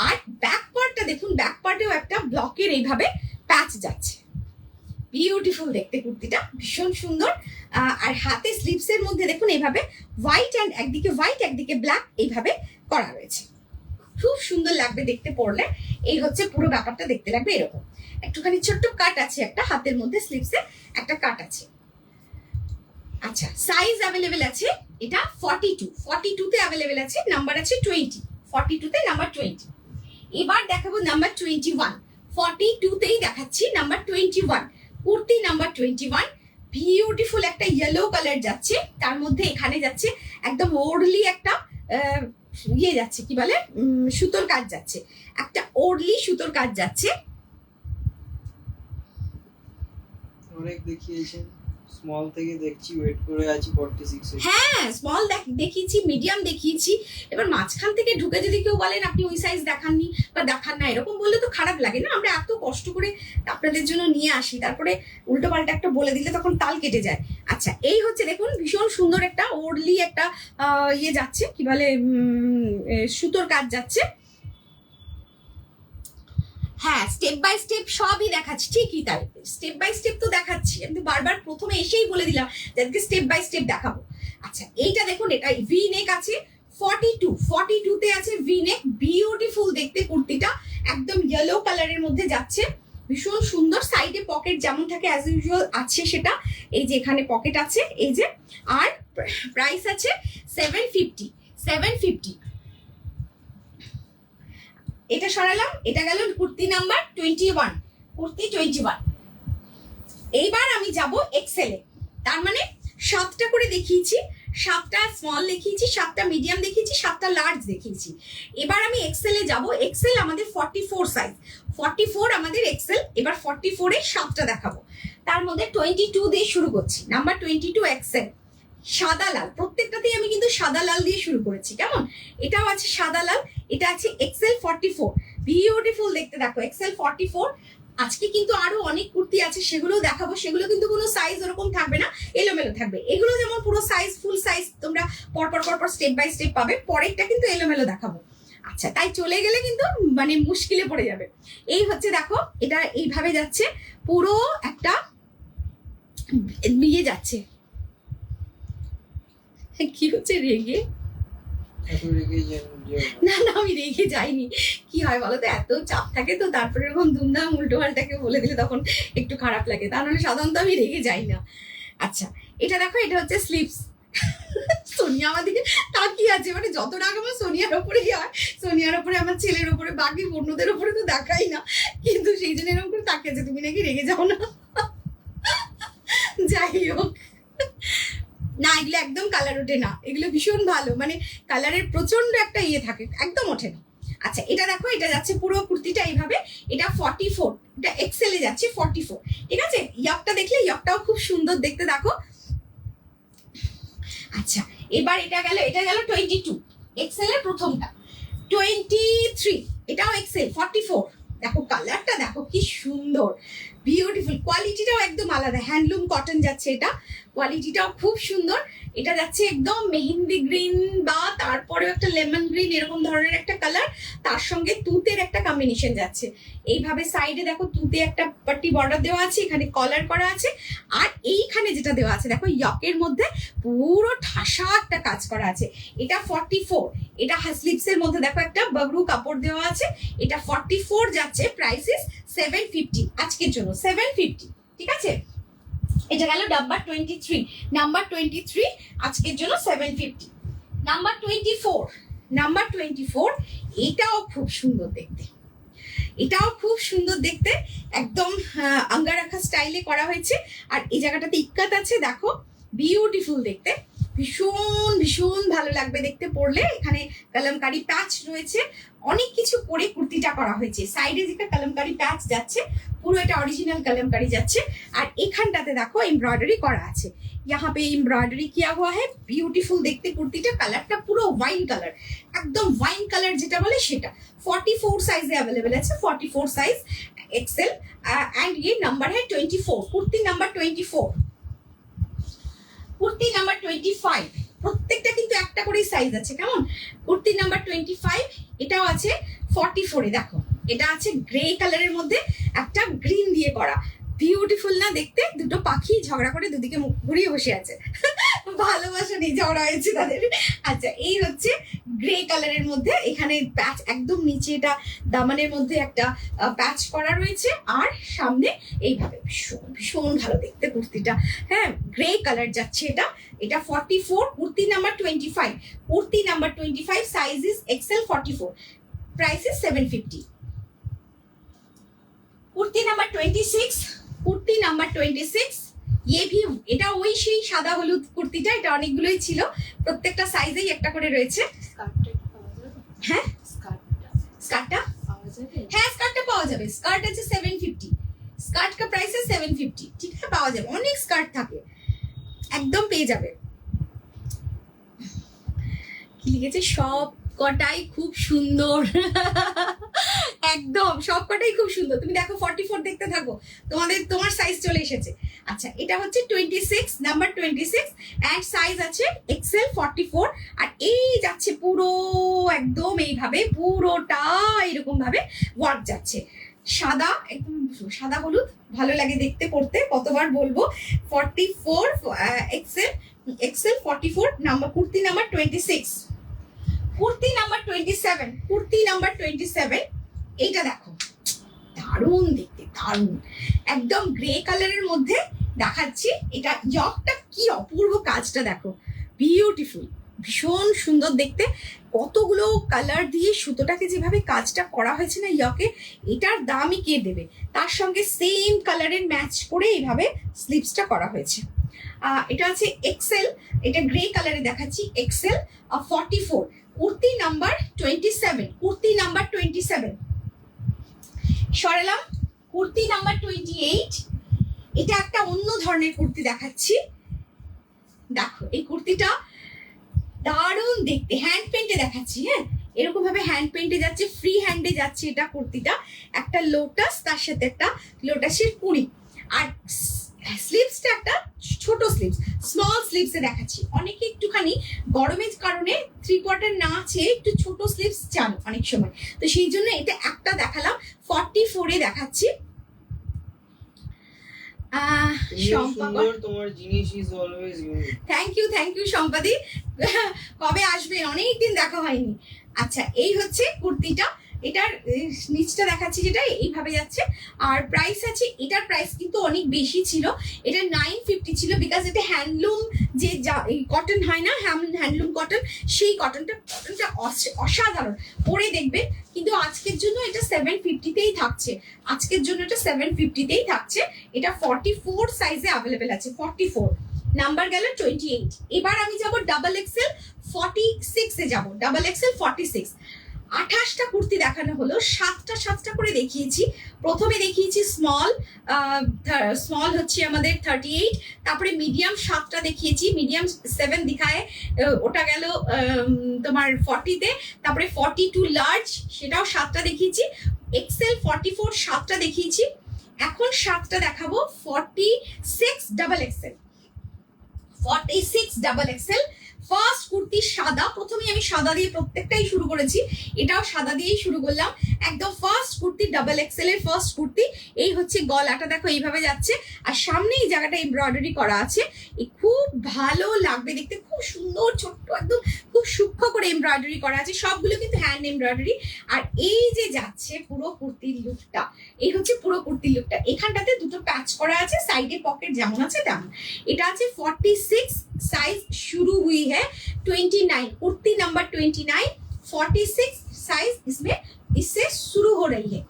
আর ব্যাক পার্টটা দেখুন, ব্যাক পার্টেও একটা ব্লকের এইভাবে প্যাচ যাচ্ছে। বিউটিফুল দেখতে কুর্তিটা, ভীষণ সুন্দর। আর হাতে স্লিভসের মধ্যে দেখুন এইভাবে হোয়াইট অ্যান্ড একদিকে হোয়াইট একদিকে ব্ল্যাক এইভাবে করা রয়েছে। খুব সুন্দর লাগবে দেখতে পড়লে। এই হচ্ছে পুরো ব্যাপারটা, দেখতে লাগবে এরকম। একটুখানি ছোট্ট কাট আছে, একটা হাতের মধ্যে স্লিভসে একটা কাট আছে। আচ্ছা, সাইজ অ্যাভেলেবেল আছে, এটা 42 তে অ্যাভেলেবেল আছে, নাম্বার আছে 20, 42 তে নাম্বার 20। এবার দেখাবো নাম্বার 21, 42 তেই দেখাচ্ছি নাম্বার 21, কুর্তি নাম্বার 21। বিউটিফুল একটা ইয়েলো কালার যাচ্ছে, তার মধ্যে এখানে যাচ্ছে একদম ওরলি একটা ইয়ে যাচ্ছে, কি বলে সুতোর কাজ যাচ্ছে, একটা ওরলি সুতোর কাজ যাচ্ছে। অনেক দেখিয়েছেন, স্মল থেকে দেখছি, ওয়েট করে আছি 46 এ। হ্যাঁ, স্মল দেখিয়েছি, মিডিয়াম দেখিয়েছি। এবার মাঝখান থেকে ঢুকে যদি কেউ বলেন আপনি ওই সাইজ দেখাননি বা দেখান না, এরকম বললে তো খারাপ লাগে না? আমরা এত কষ্ট করে আপনাদের জন্য নিয়ে আসি, তারপরে উল্টো পাল্টা একটা বলে দিলে তখন তাল কেটে যায়। আচ্ছা, এই হচ্ছে দেখুন ভীষণ সুন্দর একটা ওরলি একটা ইয়ে যাচ্ছে, কি বলে সুতোর কাজ যাচ্ছে। হ্যাঁ, স্টেপ বাই স্টেপ সবই দেখাচ্ছি, ঠিকই তাই, স্টেপ বাই স্টেপ তো দেখাচ্ছি। আমি তো বারবার প্রথমে এসেই বলে দিলাম যাদেরকে স্টেপ বাই স্টেপ দেখাবো। আচ্ছা, এইটা দেখুন, এটা ভি নেক আছে, 42 তে আছে ভি নেক। বিউটিফুল দেখতে কুর্তিটা, একদম ইয়েলো কালারের মধ্যে যাচ্ছে, ভীষণ সুন্দর। সাইডে পকেট যেমন থাকে অ্যাজ ইউজুয়াল আছে সেটা, এই যে এখানে পকেট আছে এই যে। আর প্রাইস আছে 750। এটা সরালাম, এটা গেল কুর্তি নাম্বার 21, কুর্তি 21। এইবার আমি যাব এক্সেলে, তার মানে 7টা করে দেখিয়েছি, 7টা স্মল দেখিয়েছি, 7টা মিডিয়াম দেখিয়েছি, 7টা লার্জ দেখিয়েছি। এবার আমি এক্সেলে যাব। এক্সেল আমাদের 44 সাইজ, 44 আমাদের এক্সেল। এবার 44 এ 7টা দেখাবো, তার মধ্যে 22 দিয়ে শুরু করছি। নাম্বার 22 এক্সেল, সাদা লাল, প্রত্যেকটাতেই আমি কিন্তু সাদা লাল দিয়ে শুরু করেছি, কেমন? এটাও আছে সাদা লাল, এটা আছে এক্সেল 44। বিউটিফুল দেখতে, দেখো এক্সেল 44। আজকে কিন্তু আরো অনেক কুর্তি আছে, সেগুলো দেখাবো। সেগুলো কিন্তু কোনো সাইজ ওরকম থাকবে না, এলোমেলো থাকবে। এগুলো যেমন পুরো সাইজ, ফুল সাইজ তোমরা পরপর স্টেপ বাই স্টেপ পাবে, পরেরটা কিন্তু এলোমেলো দেখাবো। আচ্ছা, তাই চলে গেলে কিন্তু মানে মুশকিলে পড়ে যাবে। এই হচ্ছে দেখো, এটা এইভাবে যাচ্ছে, পুরো একটা ইয়ে যাচ্ছে। কি হচ্ছে রেগে? এত রেগে না না, আমি রেগে যাইনি। কি হয় বলতো, এত চাপ থাকে তো, তারপরে এরকম ধুমধাম উল্টো পাল্টাকে বলে দিলে তখন একটু খারাপ লাগে, তা নাহলে সাধারণত আমি রেগে যাই না। আচ্ছা, এটা দেখো, এটা হচ্ছে স্লিপস। সোনিয়া আমাদেরকে তাকিয়ে আছে, মানে যত রাগ আমার সোনিয়ার ওপরেই হয়, সোনিয়ার ওপরে, আমার ছেলের ওপরে, বাকি অন্যদের ওপরে তো দেখাই না, কিন্তু সেই জন্য এরকম করে তাকিয়ে আছে, তুমি নাকি রেগে যাও না। যাই হোক, না এগুলো একদম কালার ওঠে না, এগুলো ভীষণ ভালো, মানে কালারের প্রচন্ড একটা ইয়ে থাকে, একদম ওঠে না। আচ্ছা, এটা দেখো, এটা যাচ্ছে পুরো কুর্তিটা এইভাবে, এটা 44, এটা এক্সেলে যাচ্ছে 44, ঠিক আছে? ইয়কটা দেখলে, ইয়কটাও খুব সুন্দর দেখতে, দেখো। আচ্ছা, এবার এটা গেল 22, এক্সেলের প্রথমটা 23, এটাও এক্সেল 44। দেখো কালারটা দেখো কি সুন্দর, বিউটিফুল। কোয়ালিটিটাও একদম আলাদা, হ্যান্ডলুম কটন যাচ্ছে, এটা কোয়ালিটিটাও খুব সুন্দর। এটা যাচ্ছে একদম মেহেন্দি গ্রিন বা তারপরেও একটা লেমন গ্রিন, এরকম ধরনের একটা কালার, তার সঙ্গে তুতের একটা কম্বিনেশন যাচ্ছে। এইভাবে সাইডে দেখো তুতে একটা পাট্টি বর্ডার দেওয়া আছে, এখানে কলার করা আছে, আর এইখানে যেটা দেওয়া আছে দেখো ইয়কের মধ্যে পুরো ঠাসা একটা কাজ করা আছে। এটা 44, এটা স্লিপসের মধ্যে দেখো একটা বাবরু কাপড় দেওয়া আছে। এটা 44 যাচ্ছে, প্রাইস ইস 750 আজকের জন্য, 750, ঠিক আছে? এটা গেল নাম্বার 23, নাম্বার 23 আজকের জন্য 750। নাম্বার 24, এটাও খুব সুন্দর দেখতে, এটাও খুব সুন্দর দেখতে, একদম আঙ্গারাখা স্টাইলে করা হয়েছে। আর এই জায়গাটাতে ইক্কাত আছে, দেখো বিউটিফুল দেখতে, ভীষণ ভীষণ ভালো লাগবে দেখতে পরলে। এখানে কলমকারি প্যাচ রয়েছে, অনেক কিছু করে কুর্তিটা করা হয়েছে। সাইডে যেটা কলমকারি প্যাচ যাচ্ছে পুরো এটা অরিজিনাল কলমকারি যাচ্ছে, আর এখানটাতে দেখো এমব্রয়ডারি করা আছে। यहाँ पे एम्ब्रॉयडरी किया हुआ है, ब्यूटीफुल देखते कुर्तीটা। কালারটা পুরো ওয়াইন কালার, একদম ওয়াইন কালার যেটা বলে সেটা। 44 সাইজে अवेलेबल আছে, 44 সাইজ एक्सेल एंड ये नंबर है 24, कुर्ती नंबर 24, কুর্তি নাম্বার 25। প্রত্যেকটা কিন্তু একটা করেই সাইজ আছে, কেমন? কুর্তি নাম্বার 25, এটাও আছে 44 এ। দেখো এটা আছে গ্রে কালারের মধ্যে একটা গ্রিন দিয়ে করা, বিউটিফুল না দেখতে? দুটো পাখি ঝগড়া করে দুদিকে মুখ ঘুরিয়ে বসে আছে, ভালোবাসা নেই, ঝগড়া হয়েছে তাদের। আচ্ছা, এই হচ্ছে গ্রে কালারের মধ্যে, এখানে প্যাচ একদম নিচে এটা দামানের মধ্যে একটা প্যাচ করা রয়েছে, আর সামনে এইভাবে ভীষণ ভীষণ ভালো দেখতে কুর্তিটা। হ্যাঁ, গ্রে কালার যাচ্ছে এটা। এটা 44, kurti number 25, kurti number 25, size is XL 44, price is 750। Kurti number 26, kurti number 26, ये भी এটা ওই সেই সাদা হলুদ কুর্তিটা, এটা অনেকগুলোই ছিল, প্রত্যেকটা সাইজেই একটা করে রয়েছে। স্কার্টটা পাওয়া যাবে? হ্যাঁ, স্কার্টটা স্কার্টটা পাওয়া যাবে? হ্যাঁ স্কার্টটা পাওয়া যাবে। স্কার্ট আছে 750, স্কার্ট का प्राइस है 750, ঠিক আছে, পাওয়া যাবে। অনেক স্কার্ট থাকে, একদম পেয়ে যাবে। কি লিখেছে? সব কটাই খুব সুন্দর, একদম সব কটাই খুব সুন্দর। তুমি দেখো 44 দেখতে থাকো, তোমার সাইজ চলে এসেছে। আচ্ছা, এটা হচ্ছে 26, নাম্বার 26, এন্ড সাইজ আছে XL 44, আর এই যাচ্ছে পুরো একদম এইভাবে, পুরোটা এরকম ভাবে ওয়ার্ক যাচ্ছে। সাদা, একদম সাদা হলুদ, ভালো লাগে দেখতে পড়তে, কতবার বলবো। 44 XL 44 number, kurti number 26, kurti number 27, kurti number 27, এইটা দেখো দারুণ দেখতে, দারুণ একদম গ্রে কালারের মধ্যে দেখাচ্ছি। এটা ইয়কটা কি অপূর্ব, কাজটা দেখো, বিউটিফুল, ভীষণ সুন্দর দেখতে। কতগুলো কালার দিয়ে সুতোটাকে যেভাবে কাজটা করা হয়েছে না ইয়কে, এটার দামই কে দেবে? তার সঙ্গে সেম কালারের ম্যাচ করে এইভাবে স্লিভসটা করা হয়েছে। এটা আছে XL, এটা গ্রে কালারে দেখাচ্ছি, XL 44, kurti number 27, kurti number 27 সরালাম। কুর্তি নাম্বার 28, এটা একটা অন্য ধরনের কুর্তি দেখাচ্ছি। দেখো এই কুর্তিটা দারুণ দেখতে, হ্যান্ড পেন্টে দেখাচ্ছি। হ্যাঁ, এরকম ভাবে হ্যান্ড পেন্টে যাচ্ছে, ফ্রি হ্যান্ডে যাচ্ছে এটা কুর্তিটা। একটা লোটাস, তার সাথে একটা লোটাসের কুড়ি, আর স্লিভসটা একটা ছোট স্লিভস, স্মল স্লিভসে দেখাচ্ছি। অনেকে একটুখানি গরমের কারণে 3/4 না চেয়ে একটু ছোট স্লিভস চান অনেক সময়, তো সেই জন্য এটা একটা দেখালাম। 44 দেখাচ্ছি। তোমার জিনিস is always unique. Thank you সম্পাদি, কবে আসবেন? অনেকদিন দেখা হয়নি। আচ্ছা, এই হচ্ছে কুর্তিটা, এটার নিচটা দেখাচ্ছি যেটা এইভাবে যাচ্ছে, আর প্রাইস আছে, এটার প্রাইস কিন্তু অনেক বেশি ছিল, এটা 950 ছিল, বিকজ এটা হ্যান্ডলুম যে কটন হয় না, হ্যান্ডলুম কটন, সেই কটনটা অসাধারণ, পরে দেখবেন। কিন্তু আজকের জন্য এটা 750তেই থাকছে, আজকের জন্য এটা 750তেই থাকছে। এটা 44 সাইজে অ্যাভেলেবেল আছে, 44 নাম্বার গেল 28। এবার আমি যাব ডাবল XL 46 এ যাব, ডাবল XL 46। 28টা কুর্তি দেখানো হলো, 7টা করে দেখিয়েছি। প্রথমে দেখিয়েছি স্মল হচ্ছে আমাদের 38, তারপরে মিডিয়াম 7টা দেখিয়েছি, মিডিয়াম 7 দেখায়, ওটা গেল তোমার 40তে, তারপরে 42 লার্জ, সেটাও 7টা দেখিয়েছি। XL 44 7টা দেখিয়েছি। এখন 7টা দেখাবো 46 double XL, 46 double XL। First kurti সাদা, প্রথমে আমি সাদা দিয়ে প্রত্যেকটাই শুরু করেছি, এটাও সাদা দিয়েই শুরু করলাম। একদম ফার্স্ট কুর্তি, ডাবল XL এর ফার্স্ট কুর্তি। এই হচ্ছে গলাটা, দেখো এইভাবে যাচ্ছে, আর সামনে এই জায়গাটা এমব্রয়ডারি করা আছে। খুব ভালো লাগবে দেখতে, খুব সুন্দর, ছোট্ট একদম খুব সূক্ষ্ম করে এমব্রয়ডারি করা আছে, সবগুলো কিন্তু হ্যান্ড এমব্রয়ডারি। আর এই যে যাচ্ছে পুরো কুর্তির লুকটা, এই হচ্ছে পুরো কুর্তির লুকটা। এখানটাতে দুটো প্যাচ করা আছে, সাইডে পকেট যেমন আছে তেমন। এটা আছে 46 साइज, शुरू हुई है 29, कुर्ती नंबर 29, 46 साइज इसमें इससे शुरू हो रही है।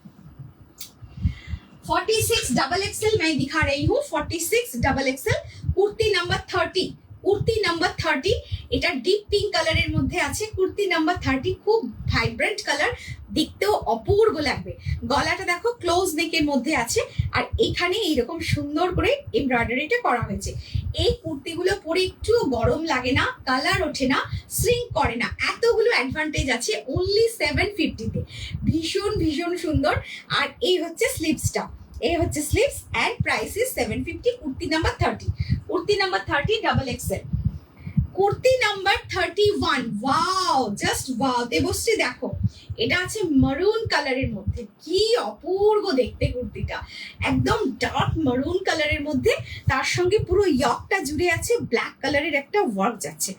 46 डबल XL मैं दिखा रही हूँ, 46 double XL, kurti number 30, kurti number 30, এটা ডিপ পিঙ্ক কালারের মধ্যে আছে। কুর্তি নাম্বার 30 খুব ভাইব্রেন্ট কালার, দেখতেও অপূর্ব লাগবে। গলাটা দেখো ক্লোজ নেকের মধ্যে আছে, আর এখানে এইরকম সুন্দর করে এমব্রয়ডারিটা করা হয়েছে। এই কুর্তিগুলো পরে একটু গরম লাগে না, কালার ওঠে না, শ্রিঙ্ক করে না, এতগুলো অ্যাডভান্টেজ আছে অনলি 750-তে। ভীষণ ভীষণ সুন্দর। আর এই হচ্ছে স্লিভসটা, এই হচ্ছে sleeves and price is 750। Kurti number 30, kurti number 30 double XL. Kurti number 31, wow, just wow. Debashree দেখো, এটা আছে মারুন কালারের মধ্যে, কি অপূর্ব দেখতে কুর্তিটা, একদম ডার্ক মারুন কালারের মধ্যে, তার সঙ্গে পুরো ইয়কটা জুড়ে আছে ব্ল্যাক কালারের একটা ওয়ার্ক যাচ্ছে,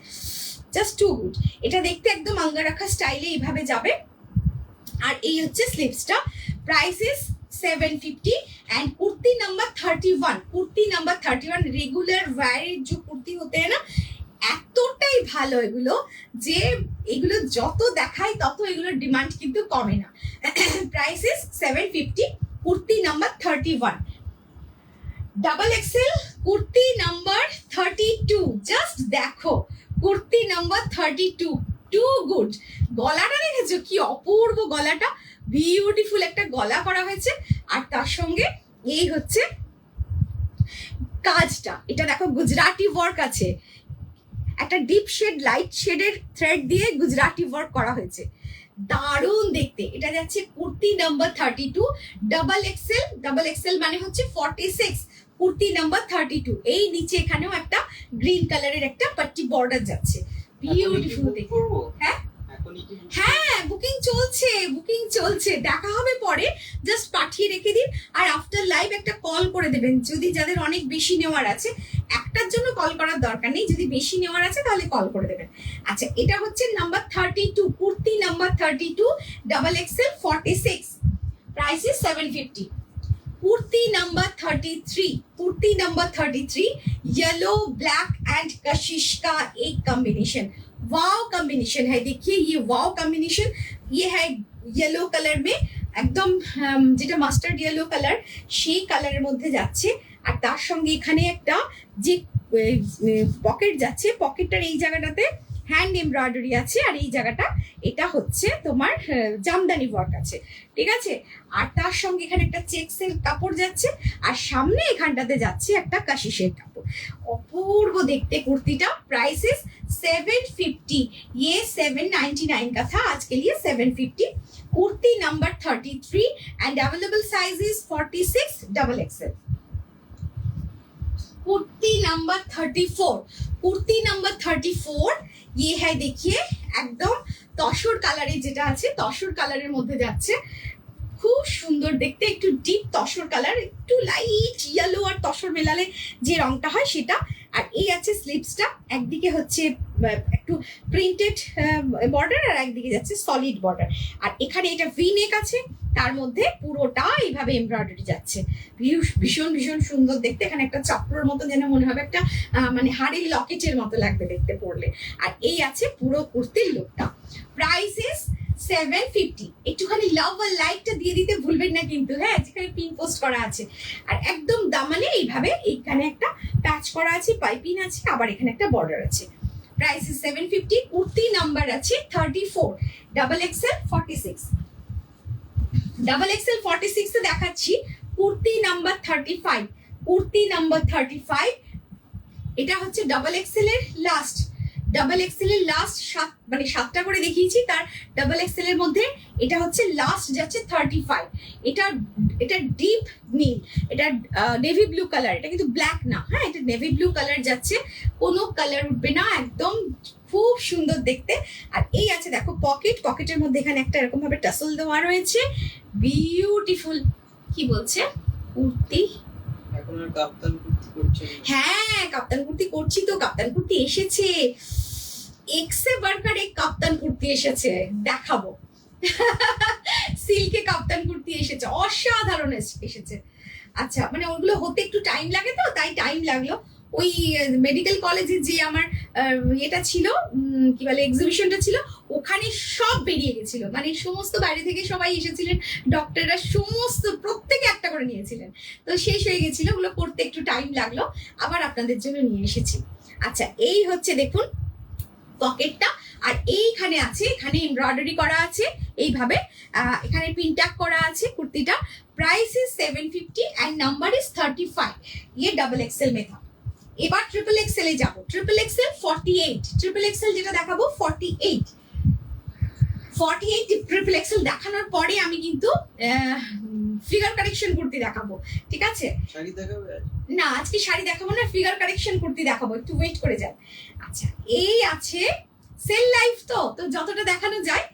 জাস্ট টু গুড। এটা দেখতে একদম আঙ্গারাখা স্টাইলে এইভাবে যাবে। আর এই হচ্ছে স্লিভসটা, price is 750। And kurti number 31, kurti number 31 regular ওয়্যারের যে কুর্তি হতে হয় না, এতটাই ভালো এগুলো যে এগুলো যত দেখাই তত এগুলোর ডিমান্ড কিন্তু কমে না। Price is 750। Kurti number 31 double XL. Kurti number 32, just দেখো কুর্তি নাম্বার 32, টু গুড। গলাটা দেখেছো কি অপূর্ব, গলাটা বিউটিফুল একটা গলা করা হয়েছে। আর তার সঙ্গে এই হচ্ছে কাজটা, এটা দেখো গুজরাটি ওয়ার্ক আছে, একটা ডিপ শেড লাইট শেডের থ্রেড দিয়ে গুজরাটি ওয়ার্ক করা হয়েছে, দারুণ দেখতে। এটা যাচ্ছে kurti number 32 double XL. Double XL মানে হচ্ছে 46। কুর্তি নাম্বার 32, এই নিচে এখানেও একটা গ্রিন কালারের একটা পাট্টি বর্ডার যাচ্ছে, বিউটিফুল দেখতে। হ্যাঁ হ্যাঁ, বুকিং চলছে, বুকিং চলছে, দেখা হবে পরে, জাস্ট পাঠিয়ে রেখে দিন। আর আফটার লাইভ একটা কল করে দেবেন, যদি যাদের অনেক বেশি নেওয়ার আছে। একটার জন্য কল করার দরকার নেই, যদি বেশি নেওয়ার আছে তাহলে কল করে দেবেন। আচ্ছা, এটা হচ্ছে number 32, kurti number 32 double XL 46, price is 750। Kurti number 33, kurti number 33 yellow black and कशिश का एक कॉम्बिनेशन, वाव कॉम्बिनेशन है। देखिए ये वाव कॉम्बिनेशन, ये है येलो कलर में, একদম যেটা মাস্টার্ড ইয়েলো কালার সেই কালারের মধ্যে যাচ্ছে। আর তার সঙ্গে এখানে একটা যে পকেট যাচ্ছে, পকেটটার এই জায়গাটাতে হ্যান্ড এমব্রয়ডারি আছে, আর এই জায়গাটা এটা হচ্ছে তোমার জামদানি ওয়ার্ক আছে, ঠিক আছে। আর তার সঙ্গে এখানে একটা চেক্সের কাপড় যাচ্ছে, আর সামনে এখানটাতে যাচ্ছে একটা কাশিশের কাপড়, অপূর্ব দেখতে কুর্তিটা। प्राइस इज 750, ये 799 का था, आज के लिए 750। Kurti number 33 and available size is 46 double XL. Kurti number 34, kurti number 34 ये है, देखिए একদম তসর কালারে যেটা আছে, তসর কালারের মধ্যে যাচ্ছে, খুব সুন্দর দেখতে, একটু ডিপ তসর কালার, একটু লাইট ইয়েলো আর তসর মেলালে যে রংটা হয় সেটা। আর এই আছে স্লিভসটা, একদিকে হচ্ছে একটু প্রিন্টেড বর্ডার, আর একদিকে যাচ্ছে সলিড বর্ডার। আর এখানে এটা ভি নেক আছে, তার মধ্যে পুরোটা এইভাবে এমব্রয়ডারি যাচ্ছে, ভীষণ ভীষণ সুন্দর দেখতে। এখানে একটা চক্রর মতো যেন মনে হবে একটা মানে হাড়ির লকেটের মতো লাগবে দেখতে পড়লে। আর এই আছে পুরো কুর্তির লুকটা। Price is 750। একটুখানি লাভ আর লাইকটা দিয়ে দিতে ভুলবেন না কিন্তু, হ্যাঁ, যেখানে পিন পোস্ট করা আছে। আর একদম দামানে এইভাবে এইখানে একটা প্যাচ করা আছে, পাইপিং আছে, আবার এখানে একটা বর্ডার আছে। Price is 750। কুর্তি নাম্বার আছে 34 ডাবল এক্সেল 46, ডাবল এক্সেল 46 এ দেখাচ্ছি। কুর্তি নাম্বার 35, কুর্তি নাম্বার 35 এটা হচ্ছে ডাবল এক্সেল এর লাস্ট, ডাবল এক্সেল এর লাস্ট মানে 7টা করে দেখিয়েছি, তার ডাবল এক্সেল এর মধ্যে এটা হচ্ছে লাস্ট যাচ্ছে 35। এটা ডিপ নীল, এটা নেভি ব্লু কালার, এটা কিন্তু ব্ল্যাক না, হ্যাঁ, এটা নেভি ব্লু কালার যাচ্ছে, কোনো কালার উঠবে না, একদম খুব সুন্দর দেখতে। আর এই আছে দেখো পকেট, পকেটের মধ্যে এখানে একটা এরকম ভাবে টাসল দেওয়া রয়েছে, বিউটিফুল। কি বলছে কুর্তি? এখন আর কাপ্তান কুর্তি করছে না। হ্যাঁ, কাপ্তান কুর্তি করছি তো, কাপ্তান কুর্তি এসেছে, এক্সে বার্কার এক কাপ্তান কুর্তি এসেছে, দেখাবো। সিল্কে কাপ্তান কুর্তি এসেছে, অসাধারণ এসেছে। আচ্ছা, মানে ওগুলো হতে একটু টাইম লাগে তো, তাই টাইম লাগলো। ওই মেডিকেল কলেজে যে আমার এটা ছিল, কি বলে, এক্সিবিশনটা ছিল, ওখানে সব বেরিয়ে গেছিল, মানে সমস্ত বাইরে থেকে সবাই এসেছিলেন, ডক্টররা সমস্ত প্রত্যেকে একটা করে নিয়েছিলেন, তো শেষ হয়ে গেছিল, ওগুলো করতে একটু টাইম লাগলো, আবার আপনাদের জন্য নিয়ে এসেছি। আচ্ছা এই হচ্ছে দেখুন পকেটটা, আর এইখানে আছে, এখানে এমব্রয়ডারি করা আছে এইভাবে, এখানে পিনটাক করা আছে কুর্তিটা। Price is 750 and number is 35। ये डबल एक्सेल में था। এবার ট্রিপল এক্সেল এ যাব। ট্রিপল এক্সেল 48, ট্রিপল এক্সেল যেটা দেখাবো 48। 48 ট্রিপল এক্সেল দেখানোর পরে আমি কিন্তু ফিগার কারেকশন কুর্তি দেখাবো, ঠিক আছে? শাড়ি দেখাবে আজ? না আজকে শাড়ি দেখাবো না, ফিগার কারেকশন কুর্তি দেখাবো, একটু ওয়েট করে যান। আচ্ছা এই আছে সেল লাইফ, তো যতটা দেখানো যায়।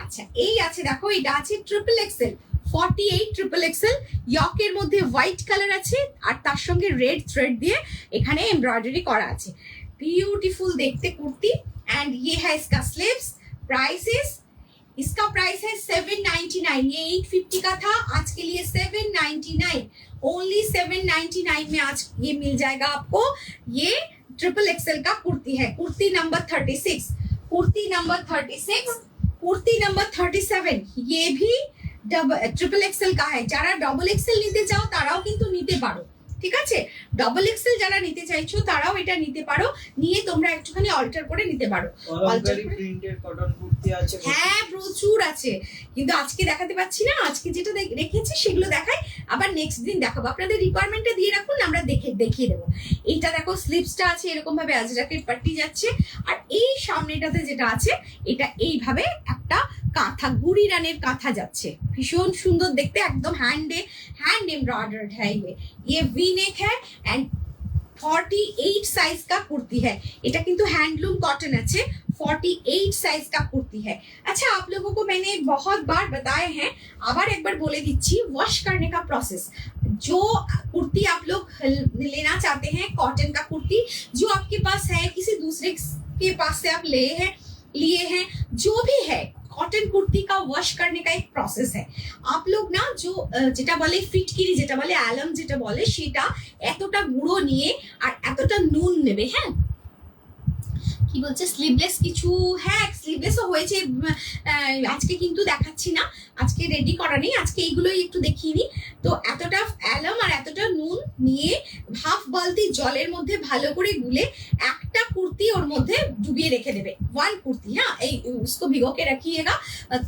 আচ্ছা এই আছে দেখো, এটা আছে ট্রিপল এক্সেল 48 ট্রিপল এক্সেল, ইয়কের মধ্যে হোয়াইট কালার আছে আর তার সঙ্গে রেড থ্রেড দিয়ে এখানে এমব্রয়ডারি করা আছে। ब्यूटीफुल देखते कुर्ती एंड ये है इसका स्लीव्स। प्राइस इज, इसका प्राइस है 799। ये 850 का था, आज के लिए 799, ओनली 799 में आज ये मिल जाएगा आपको। ये ट्रिपल एक्सएल का कुर्ती है। Kurti number 36, kurti number 36, kurti number 37 ये भी ट्रिपल एक्सएल का है। যারা ডবল এক্সেল নিতে চাও তারাও কিন্তু নিতে পারো, ঠিক আছে? ডবল এক্সেল যারা নিতে চাইছো তারাও এটা নিতে পারো, নিয়ে তোমরা একটুখানি অল্টার করে নিতে পারো। কলমকারী প্রিন্টের কটন কুর্তি আছে? হ্যাঁ প্রচুর আছে, কিন্তু আজকে দেখাতে পাচ্ছি না। আজকে যেটা রেখেছি সেগুলো দেখাই, আবার নেক্সট দিন দেখাবো। আপনাদের রিকোয়ারমেন্টটা দিয়ে রাখুন, আমরা দেখিয়ে দেবো। এইটা দেখো স্লিভসটা আছে এরকম ভাবে আজরাকের পাট্টি যাচ্ছে, আর এই সামনেটাতে যেটা আছে এটা এইভাবে একটা কাঁথা, গুড়ি রানের কাঁথা যাচ্ছে, ভীষণ সুন্দর দেখতে, একদম হ্যান্ড एम्ब्रॉयडर्ड है। ये वी नेक है एंड 48 साइज का कुर्ती है। এটা কিন্তু হ্যান্ডলুম কটন আছে, 48 साइज का कुर्ती है। अच्छा आप लोगों को मैंने बहुत बार बताए हैं, আবার একবার বলে দিচ্ছি, वॉश करने का प्रोसेस। जो कुर्ती आप लोग लेना चाहते हैं, कॉटन का कुर्ती जो आपके पास है, किसी दूसरे के पास से आप लिए हैं, जो भी है, কটন কুর্তি কা ওয়াশ করনে কা এক প্রসেস है। आप लोग না যেটা বলে ফিটকিরি, যেটা বলে অ্যালাম, যেটা বলে সেটা এতটা গুঁড়ো নিয়ে আর এতটা নুন নেবে। হ্যাঁ কি বলছে স্লিভলেস কিছু, হ্যাঁ স্লিভলেসও হয়েছে, আজকে কিন্তু দেখাচ্ছি না, আজকে রেডি করা নেই, আজকে এইগুলোই একটু দেখিয়ে নিই। তো এতটা অ্যালাম আর এতটা নুন নিয়ে হাফ বালতি জলের মধ্যে ভালো করে গুলে একটা কুর্তি ওর মধ্যে ডুবিয়ে রেখে देवे। वन कुर्ती, हाँ उसको भिगो के रखिएगा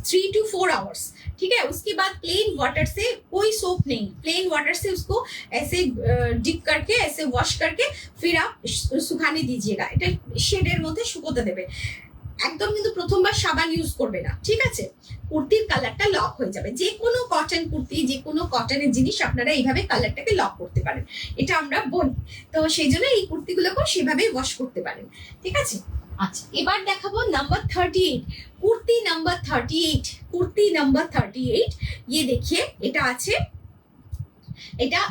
3 to 4 आवर्स, ठीक है? उसके बाद प्लेन वाटर से, कोई सोप नहीं, प्लेन वाटर से उसको ऐसे डिप करके ऐसे वॉश करके फिर आप सुखाने दीजिएगा। এটা শেডের মধ্যে শুকোতে দেবে, একদম কিন্তু প্রথমবার সাবান ইউজ করবে না, ঠিক আছে? কুর্তির কালারটা লক হয়ে যাবে। যে কোনো কটন কুর্তি, যে কোনো কটনের জিনিস আপনারা এইভাবে কালারটাকে লক করতে পারেন, এটা আমরা বলি। তো সেই জন্য এই কুর্তিগুলোকেও সেভাবেই ওয়াশ করতে পারেন, ঠিক আছে? আচ্ছা এবার দেখাবো number 38, kurti number 38, kurti number 38। ये देखिए এটা আছে, এটা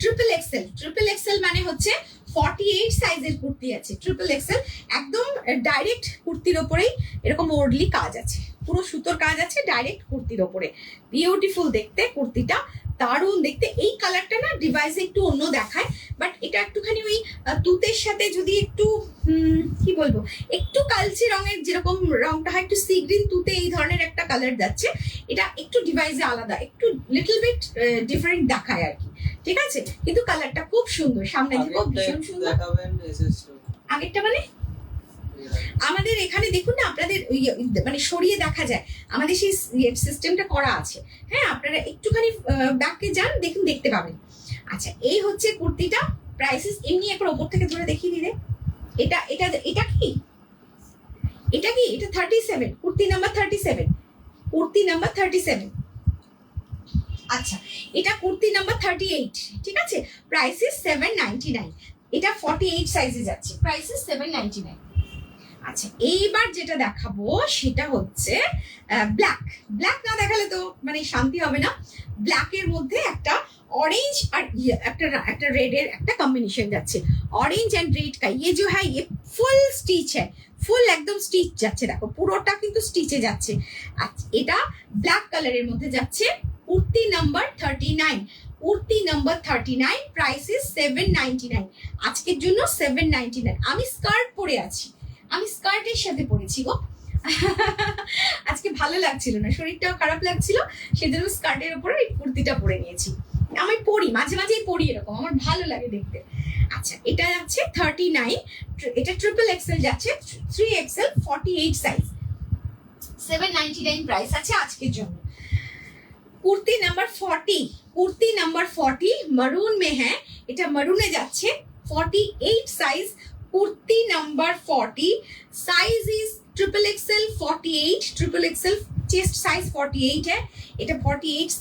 ট্রিপল এক্সেল। ট্রিপল এক্সেল মানে হচ্ছে 48 সাইজের কুর্তি আছে, ট্রিপল এক্সেল, একদম ডাইরেক্ট কুর্তির ওপরেই এরকম ওরলি কাজ আছে, পুরো সুতোর কাজ আছে ডাইরেক্ট কুর্তির ওপরে। বিউটিফুল দেখতে কুর্তিটা, দারুণ দেখতে। এই কালারটা না ডিভাইসে একটু অন্য দেখায়, বাট এটা একটুখানি ওই তুতের সাথে যদি একটু কি বলবো, একটু কালচে রঙের যেরকম রংটা হয়, একটু সি গ্রিন তুতে এই ধরনের একটা কালার যাচ্ছে। এটা একটু ডিভাইসে আলাদা, একটু লিটল বিট ডিফারেন্ট দেখায় আর কি, ঠিক আছে? কিন্তু কালারটা খুব সুন্দর, সামনে থেকেও ভীষণ সুন্দর। দেখাবেন এসএস আগেরটা মানে আমাদের এখানে দেখুন না, আপনাদের মানে সরিয়ে দেখা যায়, আমাদের সেই সিস্টেমটা করা আছে। হ্যাঁ আপনারা একটুখানি ব্যাকে যান, দেখুন দেখতে পাবেন। আচ্ছা এই হচ্ছে কুর্তিটা। প্রাইসেস এমনি একবার ওপর থেকে ধরে দেখিয়ে দিলে, এটা এটা এটা কি, এটা কি, এটা 37, কুর্তি নাম্বার 37, কুর্তি নাম্বার 37। আচ্ছা এটা কুর্তি নাম্বার 38, ঠিক আছে? প্রাইসেস 799, এটা 48 সাইজে যাচ্ছে, প্রাইসেস 799। আচ্ছা এইবার যেটা দেখাবো সেটা হচ্ছে ব্ল্যাক। ব্ল্যাক না দেখালে তো মানে শান্তি হবে না। ব্ল্যাকের মধ্যে একটা ऑरेंज और একটা রেডের একটা কম্বিনেশন যাচ্ছে, ऑरेंज एंड रेड का। ये जो है ये ফুল স্টিচ है, ফুল একদম স্টিচ যাচ্ছে, দেখো পুরোটা কিন্তু স্টিচে যাচ্ছে। আচ্ছা এটা ব্ল্যাক কালারের মধ্যে যাচ্ছে, kurti number 39, kurti number 39, price is 799। আজকের জন্য 799। আমি স্কার্ট পরে আছি, আমি স্কার্টের সাথে পরেছি গো। আজকে ভালো লাগছিল না, শরীরটাও খারাপ লাগছিল, সেজন্য স্কার্টের উপরে এই কুর্তিটা পরে নিয়েছি। আমি পরি, মাঝে মাঝেই পরি এরকম, আমার ভালো লাগে দেখতে। আচ্ছা এটা যাচ্ছে 39, এটা ট্রিপল এক্সেল যাচ্ছে 3XL 48 সাইজ, 799 প্রাইস আছে আজকের জন্য। কুর্তি নাম্বার 40, কুর্তি নাম্বার 40 মারুন মে হ্যাঁ, এটা মারুনে যাচ্ছে 48 size, kurti number 40 size is triple XL 48, triple XL chest size 48 है, এটা 48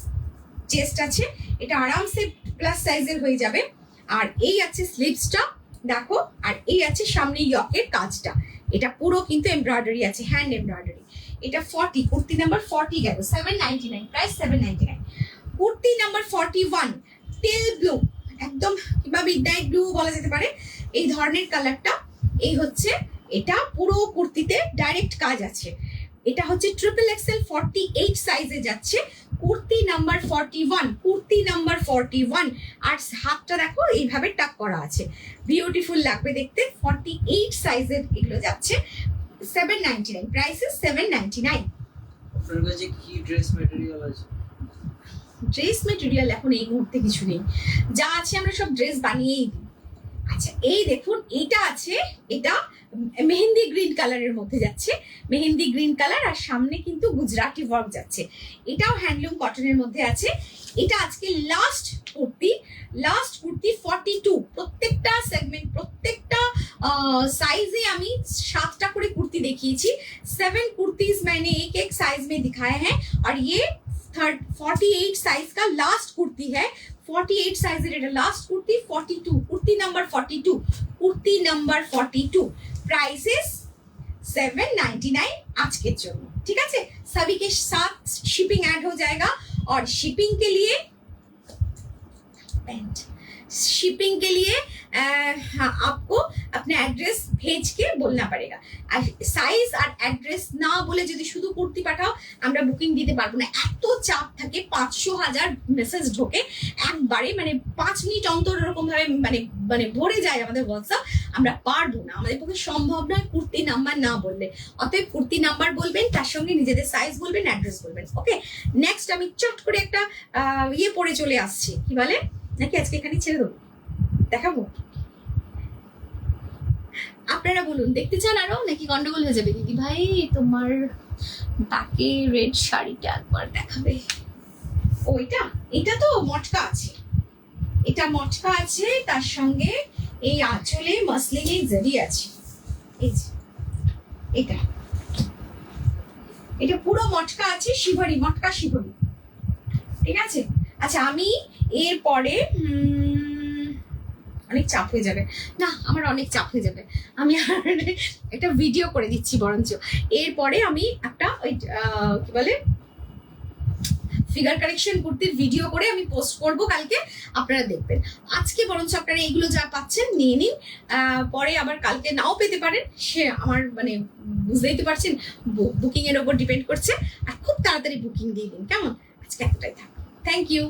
চেস্ট আছে, এটা আরামসে প্লাস সাইজের হয়ে যাবে। আর এই আছে স্লিভসটা দেখো, আর এই আছে সামনে ইয়কের কাজটা, এটা পুরো কিন্তু এমব্রয়ডারি আছে, হ্যান্ড এমব্রয়ডারি। এটা 40, কুর্তি নাম্বার 40 গেল 799 প্রাইস 799। কুর্তি নাম্বার 41 টেল ব্লু, একদম কিংবা মিডনাইট ব্লু বলা যেতে পারে, এই ধরনের কালারটা। এই হচ্ছে এটা পুরো কুর্তিতে ডাইরেক্ট কাজ আছে, এটা হচ্ছে ট্রিপল এক্সেল 48 সাইজে যাচ্ছে, কুর্তি নাম্বার 41, কুর্তি নাম্বার 41। আর হাতটা দেখো এইভাবে টাক করা আছে, বিউটিফুল লাগবে দেখতে। 48 সাইজের এগুলো যাচ্ছে 799, প্রাইস ইজ 799। আপনার কাছে কি ড্রেস ম্যাটেরিয়াল আছে? ড্রেস মেটেরিয়াল এখন এই মুহূর্তে কিছু নেই, যা আছে আমরা সব ড্রেস বানিয়েই দিই। আচ্ছা এই দেখুন এইটা আছে, এটা মেহেন্দি গ্রিন কালারের মধ্যে যাচ্ছে, মেহেন্দি গ্রিন কালার, আর সামনে কিন্তু গুজরাটি ওয়ার্ক যাচ্ছে, এটাও হ্যান্ডলুম কটনের মধ্যে আছে। এটা আজকে লাস্ট কুর্তি, লাস্ট কুর্তি 42, প্রত্যেকটা সেগমেন্ট প্রত্যেকটা साइजे আমি 7টা করে কুর্তি দেখিয়েছি, 7 कुर्तीज मैंने एक एक साइज में दिखाया है, और ये 48 साइज का लास्ट कुर्ती है, 48 साइजेर এটা last kurti 42, kurti number 42, kurti number 42, price is 799 आज के জন্য। ठीक है, सभी के साथ शिपिंग ऐड हो जाएगा, और शिपिंग के लिए पेंट, शिपिंग के लिए आपको अपना एड्रेस भेज के बोलना पड़ेगा, আর সাইজ আর অ্যাড্রেস না বলে যদি শুধু কুর্তি পাঠাও আমরা বুকিং দিতে পারবো না, এত চাপ থাকে, 500,000 মেসেজ ঢোকে একবারে, মানে 5 মিনিট অন্তর এরকম ভাবে মানে মানে ভরে যায় আমাদের হোয়াটসঅ্যাপ, আমরা পারবো না, আমাদের পক্ষে সম্ভব নয় কুর্তি নাম্বার না বললে। অতএব কুর্তি নাম্বার বলবেন, তার সঙ্গে নিজেদের সাইজ বলবেন, অ্যাড্রেস বলবেন। ওকে, নেক্সট আমি চট করে একটা ইয়ে পরে চলে আসছি, কি বলে নাকি আজকে এখানে ছেড়ে দেবো, দেখাবো, আপনারা বলুন দেখতে চান আরো নাকি গন্ডগোল হয়ে যাবে? দিদি ভাই তোমার ব্যাকে রেড শাড়িটা একবার দেখাবে। ওইটা, এটা তো মটকা আছে, এটা মটকা আছে, তার সঙ্গে এই আঁচলে মসলিনের জরি আছে, এই যে এটা, এটা পুরো মটকা আছে, শিবরি মটকা শিবরি। ঠিক আছে, আচ্ছা আমি এরপরে অনেক চাপ হয়ে যাবে না, আমার অনেক চাপ হয়ে যাবে, আমি আর একটা ভিডিও করে দিচ্ছি বরঞ্চ, এরপরে আমি একটা ওই কি বলে ফিগার কারেকশন কুর্তির ভিডিও করে আমি পোস্ট করব কালকে, আপনারা দেখবেন। আজকে বরঞ্চ আপনারা এগুলো যা পাচ্ছেন নিয়ে নিন, পরে আবার কালকে নাও পেতে পারেন, সে আমার মানে বুঝতেই তো পারছেন বুকিং এর উপর ডিপেন্ড করছে, আর খুব তাড়াতাড়ি বুকিং দিয়ে দিন কেমন। আজকে এতটাই থাক, থ্যাংক ইউ।